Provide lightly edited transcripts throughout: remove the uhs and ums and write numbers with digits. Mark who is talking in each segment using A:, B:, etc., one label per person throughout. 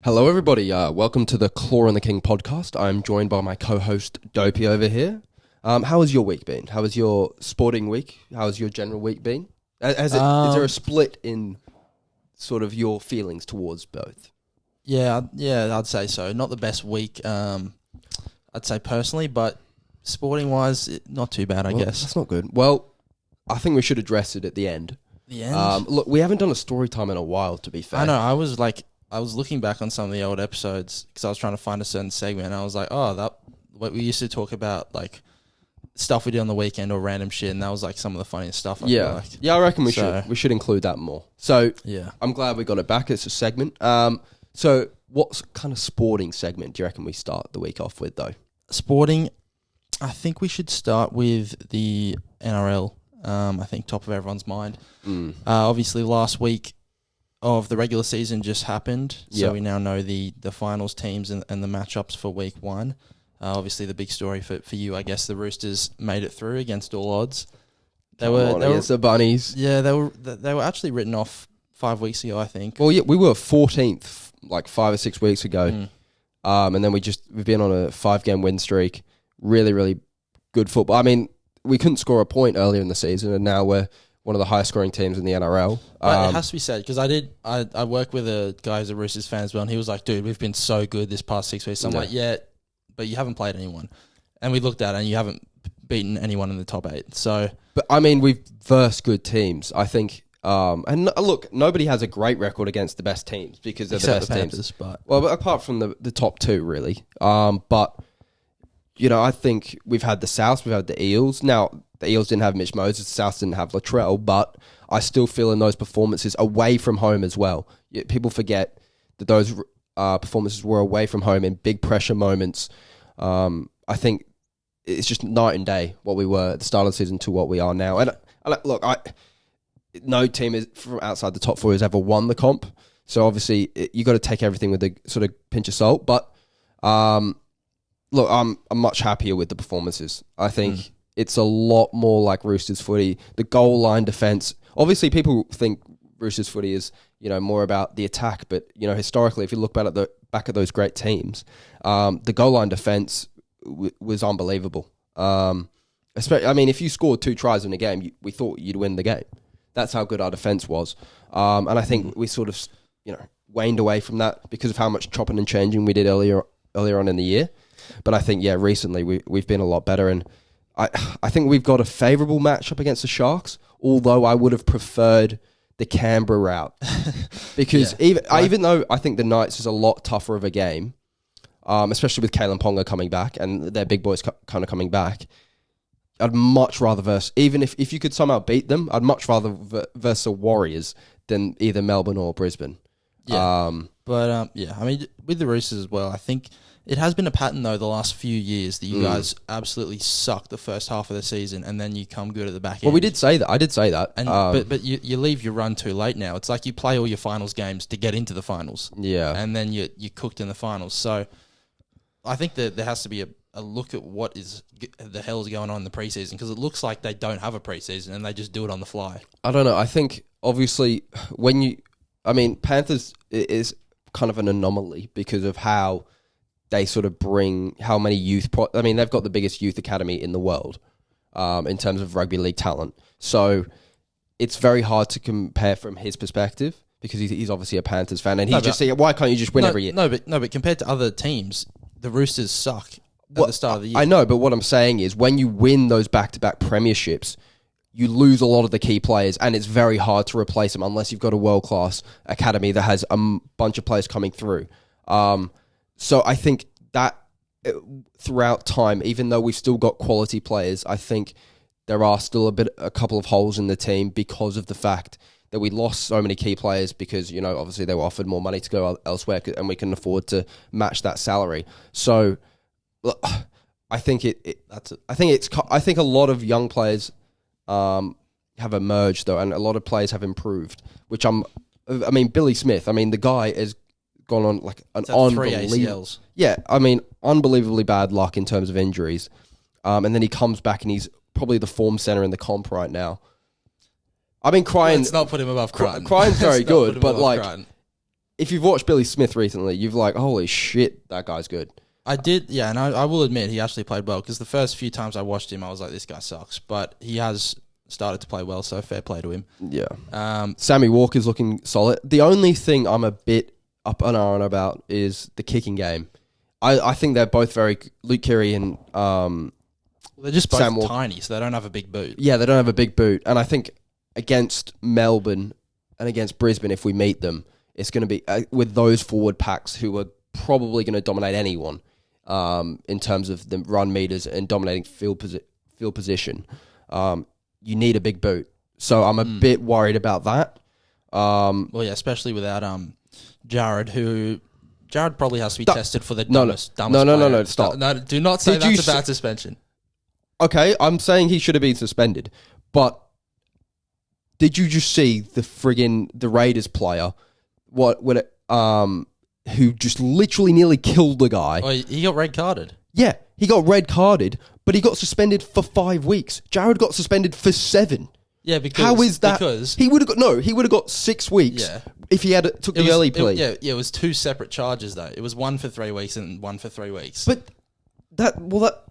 A: Hello, everybody. Welcome to the Claw and the King podcast. I'm joined by my co-host Dopey over here. How has your week been? How has your sporting week? How has your general week been? Is there a split in sort of your feelings towards both?
B: Yeah, I'd say so. Not the best week, I'd say personally, but sporting-wise, not too bad, I guess.
A: That's not good. Well, I think we should address it at the end.
B: The end?
A: Look, we haven't done a story time in a while, to be fair.
B: I know, I was looking back on some of the old episodes because I was trying to find a certain segment, and I was like, what we used to talk about, like, stuff we did on the weekend or random shit, and that was, like, some of the funniest stuff, I feel like.
A: Yeah, I reckon we should include that more. So,
B: yeah.
A: I'm glad we got it back. It's a segment. So, what kind of sporting segment do you reckon we start the week off with, though?
B: Sporting, I think we should start with the NRL. I think top of everyone's mind. Obviously, last week of the regular season just happened, so we now know the finals teams and the matchups for week one. Obviously, the big story for you, I guess, the Roosters made it through against all odds. They were
A: against the Bunnies.
B: Yeah, they were actually written off 5 weeks ago, I think.
A: Well, yeah, we were 14th like 5 or 6 weeks ago, and then we've been on a 5-game win streak. Really, really good football. I mean, we couldn't score a point earlier in the season, and now we're one of the highest scoring teams in the NRL.
B: But it has to be said, because I work with a guy who's a Roosters fan as well, and he was like, dude, we've been so good this past 6 weeks. So I'm like, yeah, but you haven't played anyone. And we looked at it, and you haven't beaten anyone in the top 8. So,
A: but I mean, we've versed good teams, I think. And look, nobody has a great record against the best teams because they're the best teams. But apart from the top 2, really. But, you know, I think we've had the South, we've had the Eels. Now, the Eels didn't have Mitch Moses, the South didn't have Latrell, but I still feel in those performances away from home as well. People forget that those performances were away from home in big pressure moments. I think it's just night and day what we were at the start of the season to what we are now. And look, no team is from outside the top 4 has ever won the comp, so obviously you got to take everything with a sort of pinch of salt. But look, I'm much happier with the performances. I think it's a lot more like Roosters footy. The goal line defense. Obviously, people think Roosters footy is, you know, more about the attack, but you know, historically, if you look back at those great teams, the goal line defense was unbelievable. Especially, I mean, if you scored 2 tries in a game, we thought you'd win the game. That's how good our defense was. And I think we sort of, you know, waned away from that because of how much chopping and changing we did earlier on in the year. But I think, recently we've been a lot better, and I think we've got a favourable matchup against the Sharks, although I would have preferred the Canberra route. Because even though I think the Knights is a lot tougher of a game, especially with Kalen Ponga coming back and their big boys kind of coming back, I'd much rather even if you could somehow beat them, I'd much rather verse the Warriors than either Melbourne or Brisbane.
B: Yeah. I mean, with the Roosters as well, I think it has been a pattern, though, the last few years that you guys absolutely suck the first half of the season, and then you come good at the back end.
A: Well, we did say that. I did say that.
B: And, but you leave your run too late now. It's like you play all your finals games to get into the finals.
A: Yeah.
B: And then you're cooked in the finals. So I think that there has to be a look at what the hell is going on in the preseason, because it looks like they don't have a preseason and they just do it on the fly.
A: I don't know. I think, obviously, Panthers is kind of an anomaly because of how they sort of bring how many youth... they've got the biggest youth academy in the world in terms of rugby league talent. So it's very hard to compare from his perspective because he's obviously a Panthers fan, and why can't you just win every year?
B: But compared to other teams, the Roosters suck at the start of the year.
A: I know, but what I'm saying is when you win those back-to-back premierships, you lose a lot of the key players, and it's very hard to replace them unless you've got a world-class academy that has a bunch of players coming through. So I think that throughout time, even though we've still got quality players, I think there are still a couple of holes in the team because of the fact that we lost so many key players because, you know, obviously they were offered more money to go elsewhere and we can afford to match that salary. So I think I think a lot of young players have emerged though, and a lot of players have improved, which Billy Smith, the guy has gone on like an unbelievable... 3 ACLs. Yeah, unbelievably bad luck in terms of injuries. And then he comes back and he's probably the form center in the comp right now. Crying...
B: Let's not put him above Crichton.
A: Crichton's very good, but like... Crichton. if you've watched Billy Smith recently, you've like, holy shit, that guy's good.
B: I did, yeah, and I will admit he actually played well because the first few times I watched him, I was like, this guy sucks. But he has started to play well, so fair play to him.
A: Yeah. Sammy Walker's looking solid. The only thing I'm a bit up and on about is the kicking game. I think they're both very... Luke Keary and...
B: they're just both tiny, so they don't have a big boot.
A: Yeah, they don't have a big boot. And I think against Melbourne and against Brisbane, if we meet them, it's going to be with those forward packs who are probably going to dominate anyone in terms of the run meters and dominating field position. You need a big boot. So I'm a bit worried about that.
B: Well, yeah, especially without Jared, who... Jared probably has to be tested for the dumbest player.
A: No, stop.
B: No, do not say that's a bad suspension.
A: Okay, I'm saying he should have been suspended, but did you just see the Raiders player who just literally nearly killed the guy?
B: Oh, he got red carded.
A: Yeah, he got red carded, but he got suspended for 5 weeks. Jared got suspended for 7.
B: Yeah, because...
A: How is that?
B: Because...
A: He would have got 6 weeks if he took the early plea.
B: It was 2 separate charges, though. It was 1 for 3 weeks and 1 for 3 weeks.
A: But that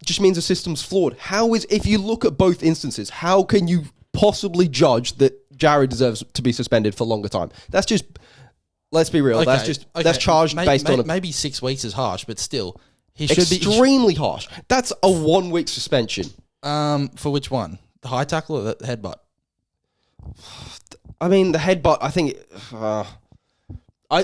A: just means the system's flawed. If you look at both instances, how can you possibly judge that Jared deserves to be suspended for longer time? That's just... Let's be real.
B: Okay,
A: that's charged based on...
B: Maybe 6 weeks is harsh, but still... He should be
A: extremely harsh. That's a 1 week suspension.
B: For which one? The high tackle or the headbutt?
A: I mean, the headbutt, I think... I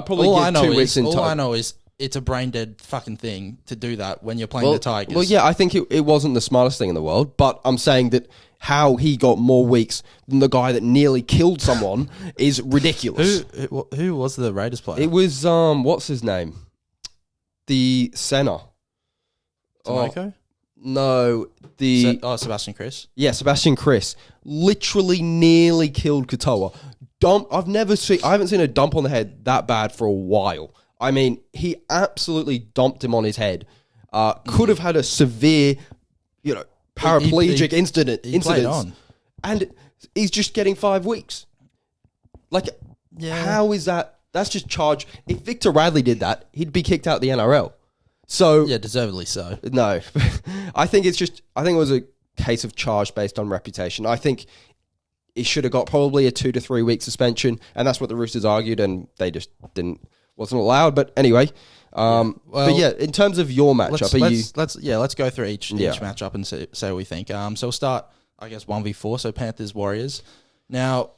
A: probably give 2 weeks in
B: All
A: time.
B: I know is it's a brain-dead fucking thing to do that when you're playing the Tigers.
A: Well, yeah, I think it wasn't the smartest thing in the world, but I'm saying that how he got more weeks than the guy that nearly killed someone is ridiculous.
B: Who was the Raiders player?
A: It was, what's his name? The center.
B: Tomoko?
A: No,
B: Sebastian Chris.
A: Yeah, Sebastian Chris literally nearly killed Katoa. I haven't seen a dump on the head that bad for a while. I mean, he absolutely dumped him on his head. Could have had a severe, paraplegic incident.
B: Played on.
A: And he's just getting 5 weeks. How is that? That's just charge. If Victor Radley did that, he'd be kicked out of the NRL. So
B: yeah, deservedly so.
A: No, I think it was a case of charge based on reputation. I think he should have got probably a 2 to 3 week suspension, and that's what the Roosters argued, and they just wasn't allowed. But anyway, but yeah, in terms of your matchup,
B: let's go through each matchup and say what we think. So we'll start, I guess, 1v4. So Panthers Warriors. Now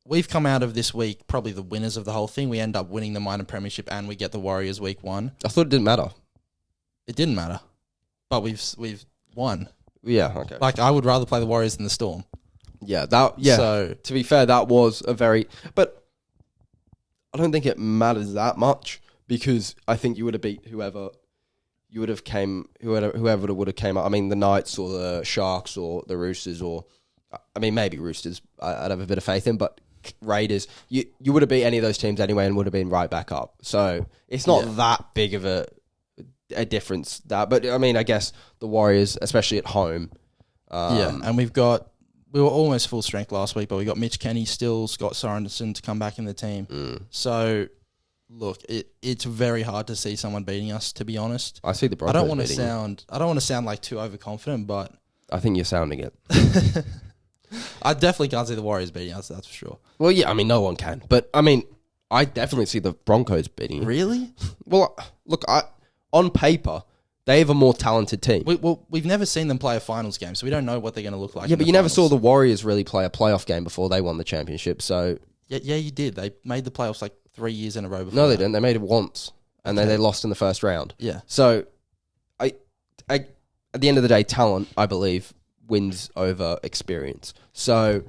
B: we've come out of this week probably the winners of the whole thing. We end up winning the minor premiership, and we get the Warriors week 1.
A: I thought it didn't matter.
B: It didn't matter, but we've won.
A: Yeah, okay.
B: I would rather play the Warriors than the Storm.
A: Yeah, So to be fair, that was but I don't think it matters that much because I think you would have beat whoever would have came up. I mean, the Knights or the Sharks or the Roosters maybe Roosters. I'd have a bit of faith in, but Raiders, you would have beat any of those teams anyway and would have been right back up. So it's not that big of a difference but I mean, I guess the Warriors, especially at home.
B: And we were almost full strength last week, but we got Mitch Kenny still, Scott Sorensen to come back in the team. So look, it's very hard to see someone beating us, to be honest.
A: I see the Broncos.
B: I don't want to sound like too overconfident, but
A: I think you're sounding it.
B: I definitely can't see the Warriors beating us, that's for sure.
A: Well, yeah, I mean, no one can, but I mean, I definitely see the Broncos beating.
B: Really?
A: Well, look, on paper, they have a more talented team.
B: We've never seen them play a finals game, so we don't know what they're going to look like.
A: Yeah, but you never saw the Warriors really play a playoff game before they won the championship. So
B: yeah, you did. They made the playoffs like 3 years in a row before.
A: No, they didn't. They made it once, and then they lost in the first round.
B: Yeah.
A: So, at the end of the day, talent, I believe, wins over experience. So,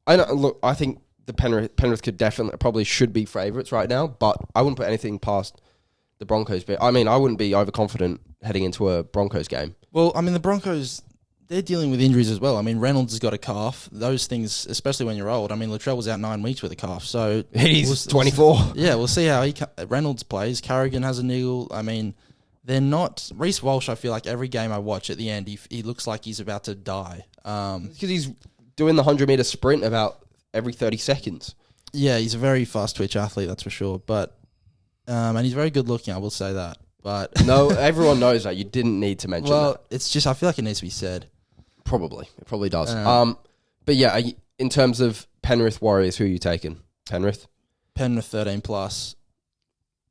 A: I think the Penrith could probably should be favourites right now, but I wouldn't put anything past the Broncos. I mean, I wouldn't be overconfident heading into a Broncos game.
B: Well, I mean, the Broncos, they're dealing with injuries as well. I mean, Reynolds has got a calf. Those things, especially when you're old. I mean, Latrell was out 9 weeks with a calf, so
A: he's 24.
B: We'll see how Reynolds plays. Carrigan has a niggle. I mean, they're not... Reece Walsh, I feel like every game I watch at the end, he looks like he's about to die.
A: Because he's doing the 100-metre sprint about every 30 seconds.
B: Yeah, he's a very fast twitch athlete, that's for sure. But and he's very good looking, I will say that. But
A: no, everyone knows that. You didn't need to mention that.
B: Well, it's just I feel like it needs to be said.
A: Probably. It probably does. But yeah, in terms of Penrith Warriors, who are you taking? Penrith
B: 13 plus.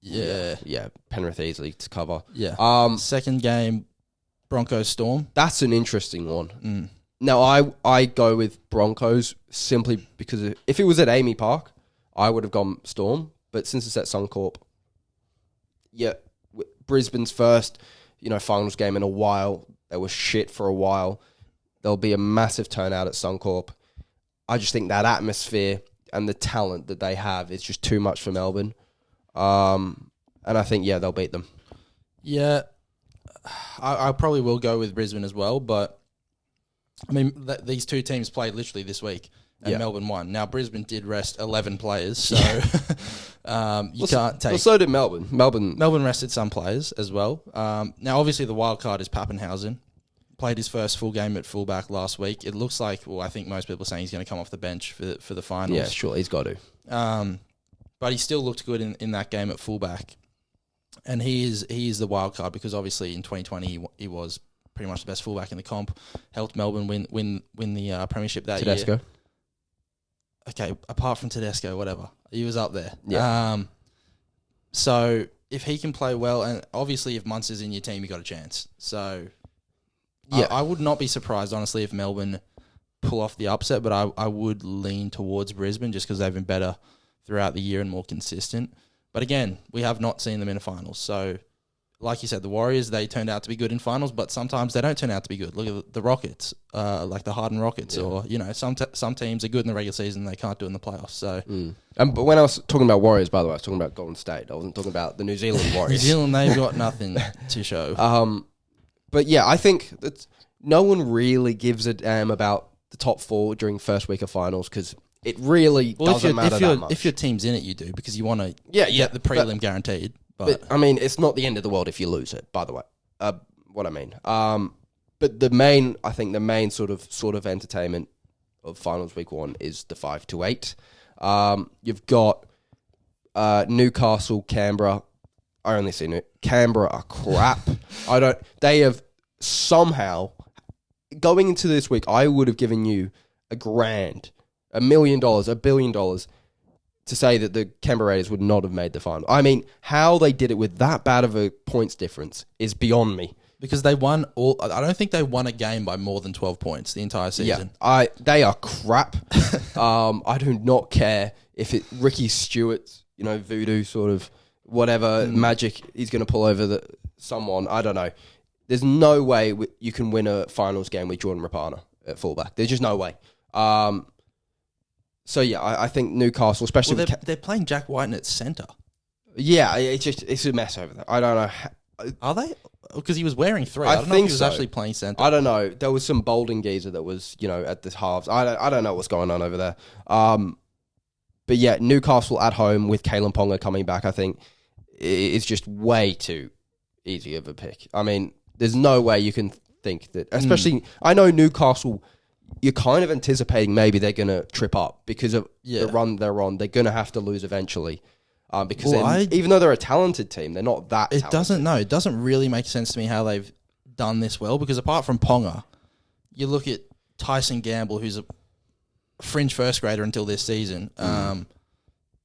B: Yeah.
A: Yeah, Penrith easily to cover.
B: Yeah. Second game, Broncos Storm.
A: That's an interesting one. Now, I go with Broncos simply because if it was at Amy Park, I would have gone Storm. But since it's at Suncorp, yeah, Brisbane's first, finals game in a while. They were shit for a while. There'll be a massive turnout at Suncorp. I just think that atmosphere and the talent that they have is just too much for Melbourne. And I think, they'll beat them.
B: Yeah, I probably will go with Brisbane as well, but I mean, these two teams played literally this week, and Melbourne won. Now, Brisbane did rest 11 players, so you can't take...
A: Well, so did Melbourne.
B: Melbourne rested some players as well. Now, obviously, the wild card is Pappenhausen. Played his first full game at fullback last week. It looks like, I think most people are saying he's going to come off the bench for the finals.
A: Yeah, sure, he's got to.
B: But he still looked good in that game at fullback. And he is the wild card because obviously in 2020 he was pretty much the best fullback in the comp. Helped Melbourne win the premiership that year.
A: Tedesco.
B: Okay, apart from Tedesco, whatever. He was up there.
A: Yeah.
B: So if he can play well, and obviously if Munster's in your team, you got a chance. So yeah, I would not be surprised, honestly, if Melbourne pull off the upset, but I would lean towards Brisbane just because they've been better throughout the year and more consistent. But again, we have not seen them in a finals. So, like you said, the Warriors, they turned out to be good in finals, but sometimes they don't turn out to be good. Look at the Rockets, like the Harden Rockets, or, some teams are good in the regular season, they can't do it in the playoffs. So,
A: But when I was talking about Warriors, by the way, I was talking about Golden State. I wasn't talking about the New Zealand Warriors.
B: New Zealand, they've got nothing to show.
A: But yeah, I think that no one really gives a damn about the top four during first week of finals because it really doesn't matter that much.
B: If your team's in it, you do because you want to
A: get
B: the prelim guaranteed.
A: But I mean, it's not the end of the world if you lose it. By the way, what I mean. But the main sort of entertainment of finals week one is the 5 to 8. You've got Newcastle, Canberra. I only seen it. Canberra are crap. They have somehow going into this week. I would have given you $1,000,000, $1 million, $1 billion to say that the Canberra Raiders would not have made the final. I mean, how they did it with that bad of a points difference is beyond me.
B: Because they won all. I don't think they won a game by more than 12 points the entire season.
A: Yeah, they are crap. I do not care if Ricky Stewart's, voodoo sort of whatever magic he's going to pull over someone. I don't know. There's no way you can win a finals game with Jordan Rapana at fullback. There's just no way. So yeah, I think Newcastle, especially
B: they're playing Jack Whiten at centre.
A: Yeah, it's a mess over there. I don't know.
B: Are they? Because he was wearing 3. I don't know if he was actually playing centre.
A: I don't know. There was some Bolden geezer that was, at the halves. I don't know what's going on over there. But yeah, Newcastle at home with Kalen Ponga coming back, I think, is just way too easy of a pick. I mean, there's no way you can think that, especially, I know Newcastle, you're kind of anticipating maybe they're going to trip up because of the run they're on. They're going to have to lose eventually. Because even though they're a talented team, they're not that talented.
B: It doesn't really make sense to me how they've done this well, because apart from Ponga, you look at Tyson Gamble, who's a fringe first grader until this season.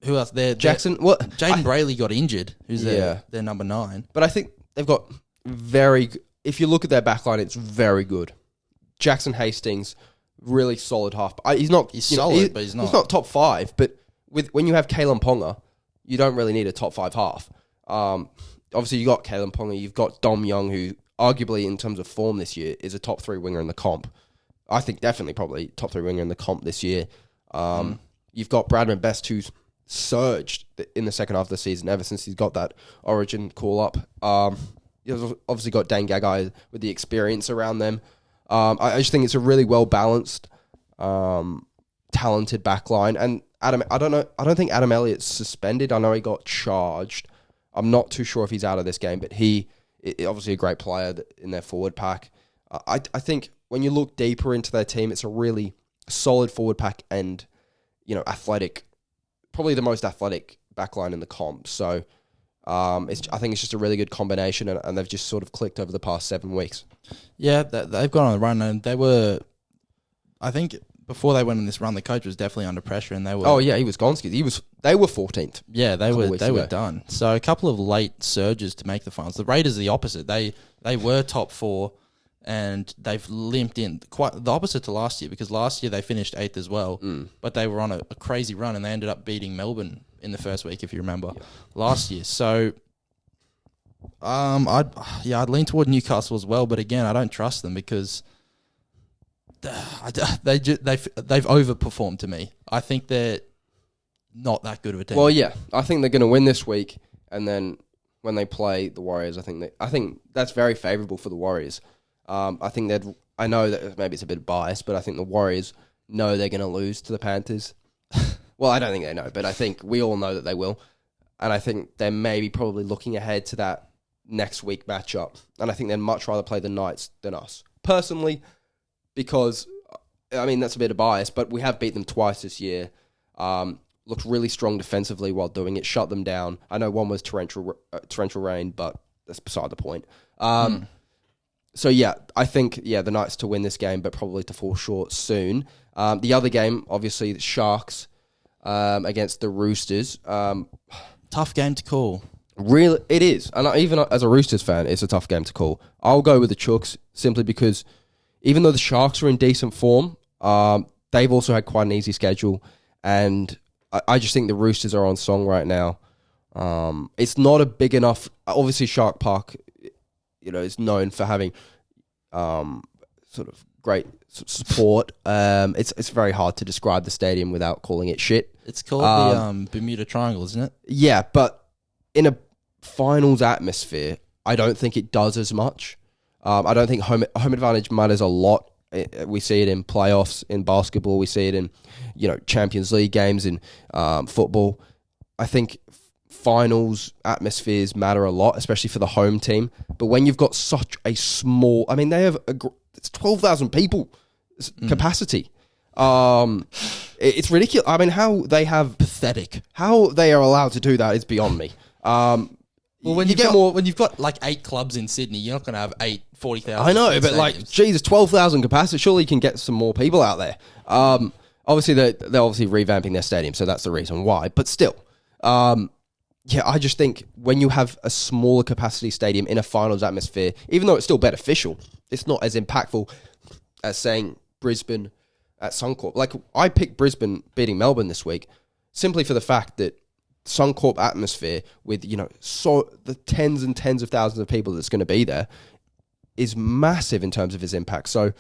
B: Who else?
A: Jackson.
B: Jaden Brayley got injured, who's their number 9.
A: But I think they've got if you look at their backline, it's very good. Jackson Hastings, really solid half. He's solid,
B: but he's not.
A: He's not top 5, but when you have Kalen Ponga, you don't really need a top 5 half. Obviously, you got Kalen Ponga, you've got Dom Young, who arguably in terms of form this year is a top 3 winger in the comp. I think definitely probably top 3 winger in the comp this year. You've got Bradman Best, who's surged in the second half of the season ever since he's got that Origin call up. You've obviously got Dane Gagai with the experience around them. I just think it's a really well balanced, talented backline. And Adam, I don't think Adam Elliott's suspended. I know he got charged. I'm not too sure if he's out of this game, but he obviously a great player in their forward pack. I think when you look deeper into their team, it's a really solid forward pack and athletic, probably the most athletic backline in the comp. So I think it's just a really good combination, and they've just sort of clicked over the past 7 weeks.
B: Yeah, they've gone on a run, and they were, I think, before they went on this run, the coach was definitely under pressure, and they were.
A: Oh yeah, he was Gonski. They were 14th.
B: Yeah, they were done. So a couple of late surges to make the finals. The Raiders are the opposite. They were top 4, and they've limped in quite the opposite to last year, because last year they finished 8th as well, but they were on a crazy run, and they ended up beating Melbourne in the first week, if you remember, last year. So I'd lean toward Newcastle as well, but again, I don't trust them because they've overperformed to me. I think they're not that good of a team.
A: Well, yeah, I think they're going to win this week, and then when they play the Warriors, I think that's very favourable for the Warriors. I know that maybe it's a bit biased, but I think the Warriors know they're going to lose to the Panthers. Well, I don't think they know, but I think we all know that they will, and I think they're maybe probably looking ahead to that next week matchup, and I think they'd much rather play the Knights than us personally. Because, I mean, that's a bit of bias, but we have beat them twice this year. Looked really strong defensively while doing it, shut them down. I know one was torrential rain, but that's beside the point. So, yeah, I think, the Knights to win this game, but probably to fall short soon. The other game, obviously, the Sharks against the Roosters.
B: Tough game to call.
A: Really, it is. And even as a Roosters fan, it's a tough game to call. I'll go with the Chooks simply because even though the Sharks are in decent form, they've also had quite an easy schedule. And I just think the Roosters are on song right now. It's not a big enough... Obviously, Shark Park, is known for having sort of great support. It's very hard to describe the stadium without calling it shit.
B: It's called the Bermuda Triangle, isn't it?
A: Yeah, but in a finals atmosphere, I don't think it does as much. I don't think home advantage matters a lot. We see it in playoffs, in basketball. We see it in, Champions League games, in football. I think finals atmospheres matter a lot, especially for the home team. But when you've got such a small... I mean, they have it's 12,000 people capacity. It's ridiculous. I mean, how they have...
B: Pathetic.
A: How they are allowed to do that is beyond me.
B: Well, when you've got like 8 clubs in Sydney, you're not going to have 40,000.
A: I know, but like, Jesus, 12,000 capacity. Surely you can get some more people out there. Obviously, they're obviously revamping their stadium, so that's the reason why. But still, I just think when you have a smaller capacity stadium in a finals atmosphere, even though it's still beneficial, it's not as impactful as saying Brisbane at Suncorp. Like, I picked Brisbane beating Melbourne this week simply for the fact that Suncorp atmosphere with, the tens and tens of thousands of people that's going to be there is massive in terms of its impact. So,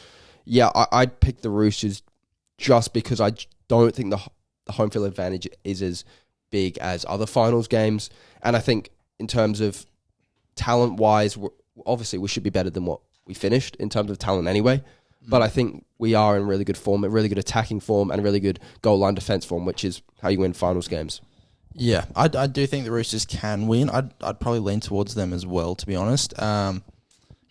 A: I'd pick the Roosters just because I don't think the home field advantage is as big as other finals games. And I think in terms of talent-wise, obviously we should be better than what we finished in terms of talent anyway. But I think we are in really good form, really good attacking form, and really good goal line defense form, which is how you win finals games.
B: Yeah, I do think the Roosters can win. I'd probably lean towards them as well, to be honest. Because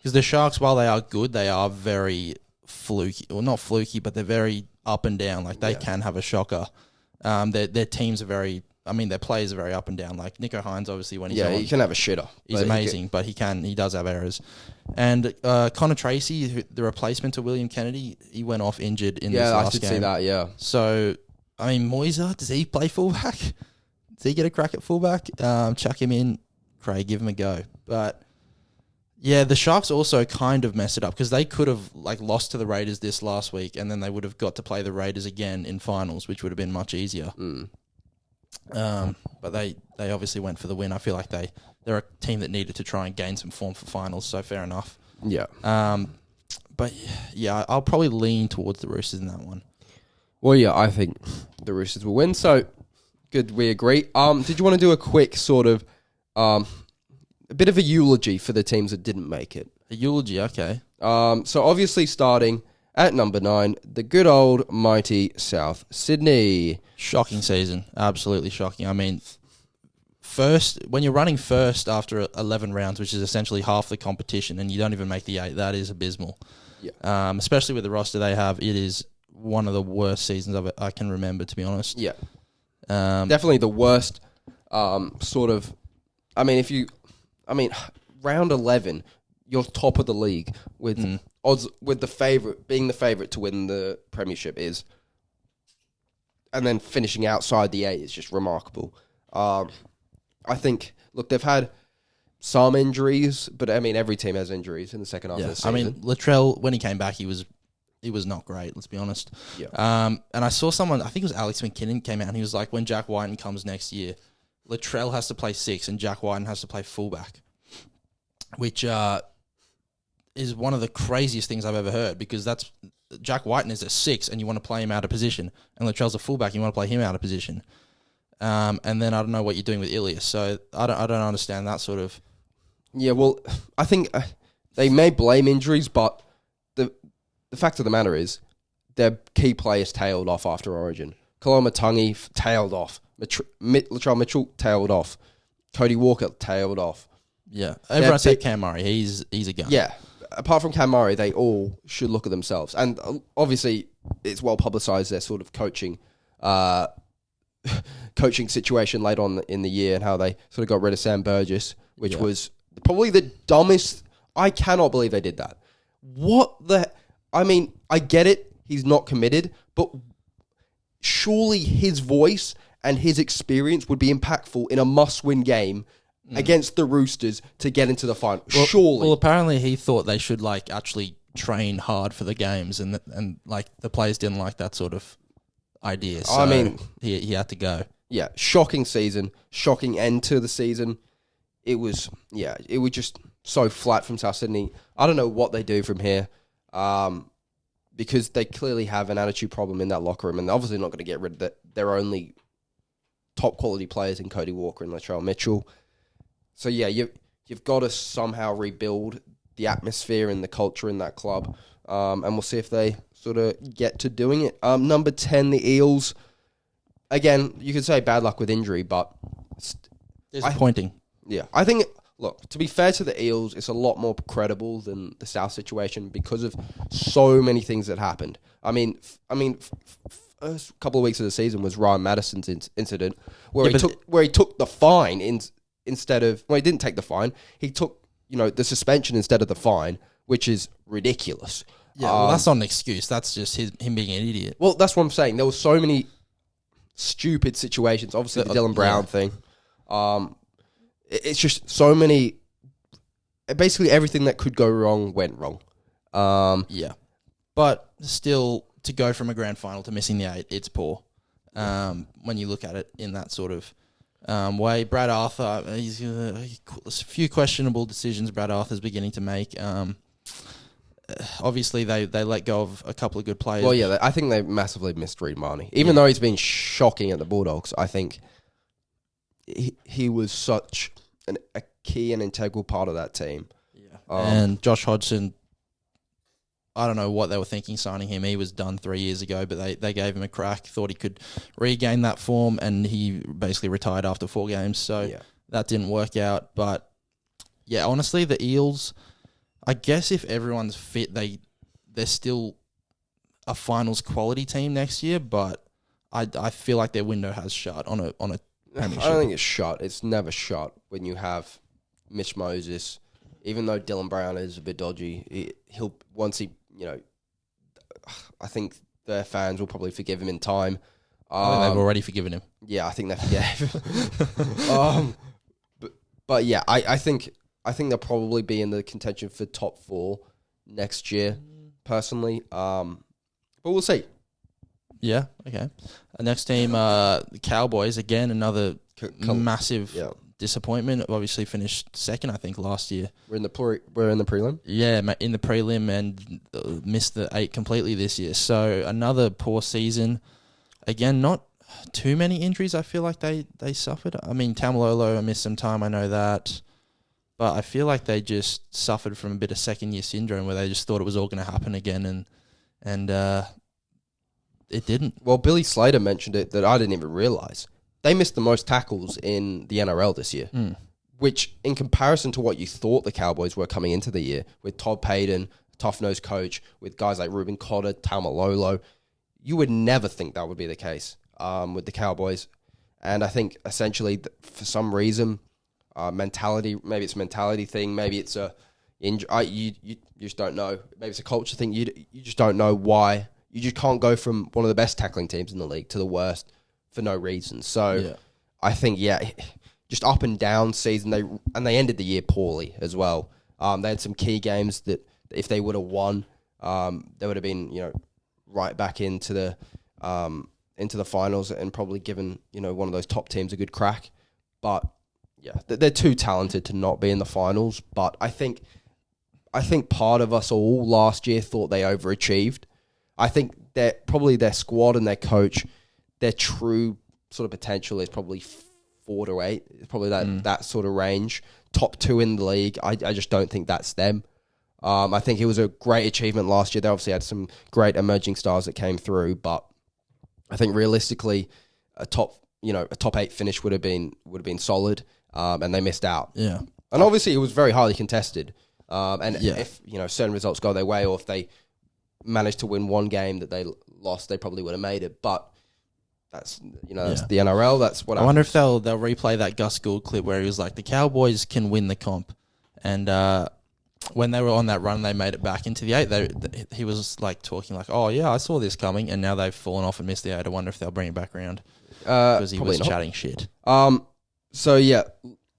B: the Sharks, while they are good, they are very fluky. Well, not fluky, but they're very up and down. Like, they can have a shocker. Their teams are very... I mean, their players are very up and down. Like, Nico Hines, obviously, when he's on...
A: he can have a shitter.
B: He's amazing, but he does have errors. And Connor Tracy, the replacement to William Kennedy, he went off injured in this last game. Yeah, I did see that, yeah. So, I mean, Moiser, does he play fullback? Does he get a crack at fullback? Chuck him in. Craig, give him a go. But, yeah, the Sharks also kind of messed it up because they could have lost to the Raiders this last week, and then they would have got to play the Raiders again in finals, which would have been much easier. But they obviously went for the win. I feel like they're a team that needed to try and gain some form for finals, so fair enough.
A: Yeah.
B: But, yeah, I'll probably lean towards the Roosters in that one.
A: Well, yeah, I think the Roosters will win, so... Good, we agree. Did you want to do a quick sort of, a bit of a eulogy for the teams that didn't make it?
B: A eulogy, okay.
A: So obviously starting at number 9, the good old mighty South Sydney.
B: Shocking season, absolutely shocking. I mean, when you're running first after 11 rounds, which is essentially half the competition, and you don't even make the 8, that is abysmal. Yeah. Especially with the roster they have, it is one of the worst seasons of it I can remember, to be honest.
A: Yeah. Definitely the worst sort of... round 11, you're top of the league with odds with being the favourite to win the premiership is, and then finishing outside the 8 is just remarkable. I think, look, they've had some injuries, but every team has injuries in the second half of the season.
B: Latrell, when he came back, he was not great, let's be honest.
A: Yeah.
B: And I saw someone, I think it was Alex McKinnon, came out and he was like, when Jack Whiten comes next year, Latrell has to play 6 and Jack Whiten has to play fullback, which is one of the craziest things I've ever heard, because that's Jack Whiten is a 6 and you want to play him out of position, and Latrell's a fullback and you want to play him out of position. And then I don't know what you're doing with Ilias, so I don't understand that sort of.
A: Yeah, well, I think they may blame injuries, but the fact of the matter is their key players tailed off after Origin. Koloamatangi tailed off. Latrell Mitchell tailed off. Cody Walker tailed off.
B: Yeah, everyone said Cam Murray. He's a gun.
A: Yeah, apart from Cam Murray, they all should look at themselves. And obviously, it's well publicised their sort of coaching situation late on in the year, and how they sort of got rid of Sam Burgess, which was probably the dumbest. I cannot believe they did that. I get it. He's not committed, but surely his voice and his experience would be impactful in a must-win game against the Roosters to get into the final. Surely.
B: Well, apparently he thought they should actually train hard for the games, and the players didn't like that sort of idea. So he had to go.
A: Yeah, shocking season, shocking end to the season. It was just so flat from South Sydney. I don't know what they do from here, because they clearly have an attitude problem in that locker room, and they're obviously not going to get rid of their only top quality players in Cody Walker and Latrell Mitchell. So yeah, you've got to somehow rebuild the atmosphere and the culture in that club, and we'll see if they sort of get to doing it. Number 10, the Eels. Again, you could say bad luck with injury, but
B: disappointing.
A: I think, look, to be fair to the Eels, it's a lot more credible than the South situation because of so many things that happened. First couple of weeks of the season was Ryan Madison's incident where he took the fine instead of... Well, he didn't take the fine. He took, the suspension instead of the fine, which is ridiculous.
B: Yeah, well, that's not an excuse. That's just him being an idiot.
A: Well, that's what I'm saying. There were so many stupid situations. Obviously, the Dylan Brown thing. It's just so many... Basically, everything that could go wrong went wrong.
B: But still, to go from a grand final to missing the 8, it's poor. When you look at it in that sort of way. Brad Arthur, he's a few questionable decisions Brad Arthur's beginning to make. Obviously, they let go of a couple of good players.
A: Well, yeah, I think they massively missed Reid Marnie. Even though he's been shocking at the Bulldogs, I think he was such a key and integral part of that team.
B: Yeah. And Josh Hodgson, I don't know what they were thinking signing him. He was done 3 years ago, but they gave him a crack, thought he could regain that form, and he basically retired after 4 games. So that didn't work out. But, yeah, honestly, the Eels... I guess if everyone's fit, they're still a finals quality team next year, but I feel like their window has shut on a premiership.
A: I don't think it's shut. It's never shut when you have Mitch Moses. Even though Dylan Brown is a bit dodgy, I think their fans will probably forgive him in time.
B: I think they've already forgiven him.
A: Yeah, I think they forgave. But yeah, I think they'll probably be in the contention for top 4 next year, personally. But we'll see.
B: Yeah, okay. Next team, the Cowboys. Again, another massive disappointment. Obviously finished second, I think, last year.
A: We're in the prelim?
B: Yeah, in the prelim, and missed the 8 completely this year. So another poor season. Again, not too many injuries I feel like they suffered. I mean, Tamalolo missed some time, I know that. But I feel like they just suffered from a bit of second-year syndrome where they just thought it was all going to happen again, and it didn't.
A: Well, Billy Slater mentioned it that I didn't even realise. They missed the most tackles in the NRL this year, which, in comparison to what you thought the Cowboys were coming into the year, with Todd Payton, tough-nosed coach, with guys like Ruben Cotter, Tamalolo, you would never think that would be the case with the Cowboys. And I think essentially for some reason, mentality, maybe it's a mentality thing, maybe it's you just don't know. Maybe it's a culture thing. You just don't know why. You just can't go from one of the best tackling teams in the league to the worst for no reason. So I think, just up and down season. They ended the year poorly as well. They had some key games that if they would have won, they would have been, right back into the finals and probably given, one of those top teams a good crack. But they're too talented to not be in the finals. But I think part of us all last year thought they overachieved. I think that probably their squad and their coach, their true sort of potential is probably 4 to 8. It's probably that sort of range. Top 2 in the league. I just don't think that's them. I think it was a great achievement last year. They obviously had some great emerging stars that came through, but I think realistically, a top 8 finish would have been solid, and they missed out.
B: Yeah,
A: and obviously it was very highly contested. If certain results go their way, or if they managed to win one game that they lost, they probably would have made it. But that's that's the NRL. That's what
B: I wonder if they'll replay that Gus Gould clip where he was like, the Cowboys can win the comp, and when they were on that run, they made it back into the 8. He was like talking like, "Oh yeah, I saw this coming," and now they've fallen off and missed the 8. I wonder if they'll bring it back around because he was chatting shit.
A: So yeah,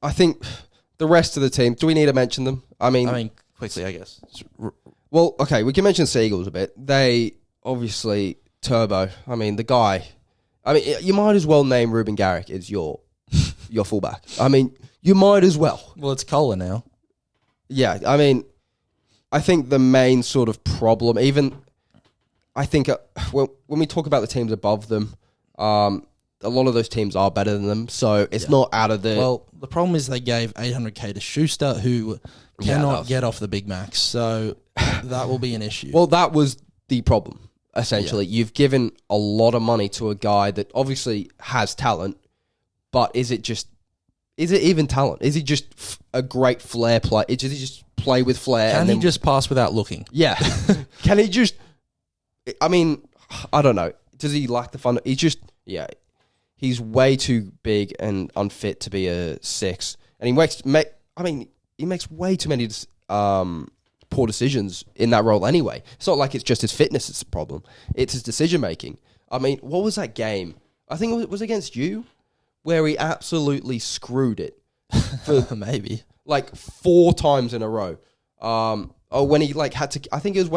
A: I think the rest of the team. Do we need to mention them? I mean,
B: quickly, I guess.
A: Well, okay, we can mention Seagulls a bit. They obviously Turbo. I mean, the guy. I mean, you might as well name Ruben Garrick as your fullback. I mean, you might as well.
B: Well, it's Kohler now.
A: Yeah, I mean, I think the main sort of problem, I think when we talk about the teams above them, a lot of those teams are better than them, so it's not out of the...
B: Well, the problem is they gave $800K to Schuster, who cannot get off the Big Macs, so that will be an issue.
A: Well, that was the problem, essentially. Yeah. You've given a lot of money to a guy that obviously has talent, but is it even talent? Is he just a great flair play? Does he just play with flair?
B: Can he just pass without looking?
A: Yeah. Can he just... I mean, I don't know. Does he lack the fun? He's way too big and unfit to be a 6. And he makes way too many poor decisions in that role anyway. It's not like it's just his fitness that's the problem. It's his decision-making. I mean, what was that game? I think it was against you, where he absolutely screwed it
B: for maybe
A: like 4 times in a row. When he had to, I think it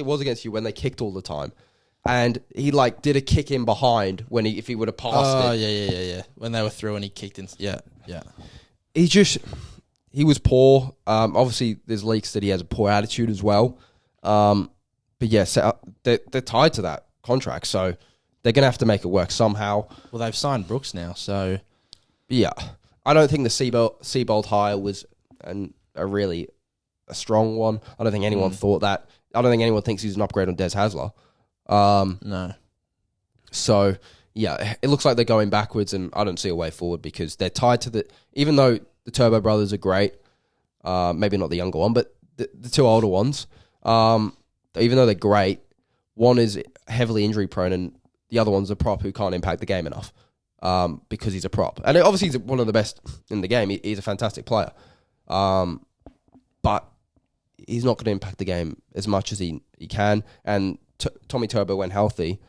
A: was against you when they kicked all the time, and he did a kick in behind if he would have passed it.
B: Oh yeah. When they were through and he kicked in. Yeah.
A: He was poor. Obviously, there's leaks that he has a poor attitude as well. But yeah, they're tied to that contract, so they're going to have to make it work somehow.
B: Well, they've signed Brooks now, so...
A: Yeah. I don't think the Seabold hire was a strong one. I don't think anyone thought that. I don't think anyone thinks he's an upgrade on Des Hasler.
B: No.
A: So, yeah, it looks like they're going backwards, and I don't see a way forward because they're tied to the... Even though the Turbo brothers are great, maybe not the younger one, but the 2 older ones, even though they're great, one is heavily injury prone and the other one's a prop who can't impact the game enough because he's a prop. And obviously he's one of the best in the game. He's a fantastic player. But he's not going to impact the game as much as he can. And Tommy Turbo, when healthy,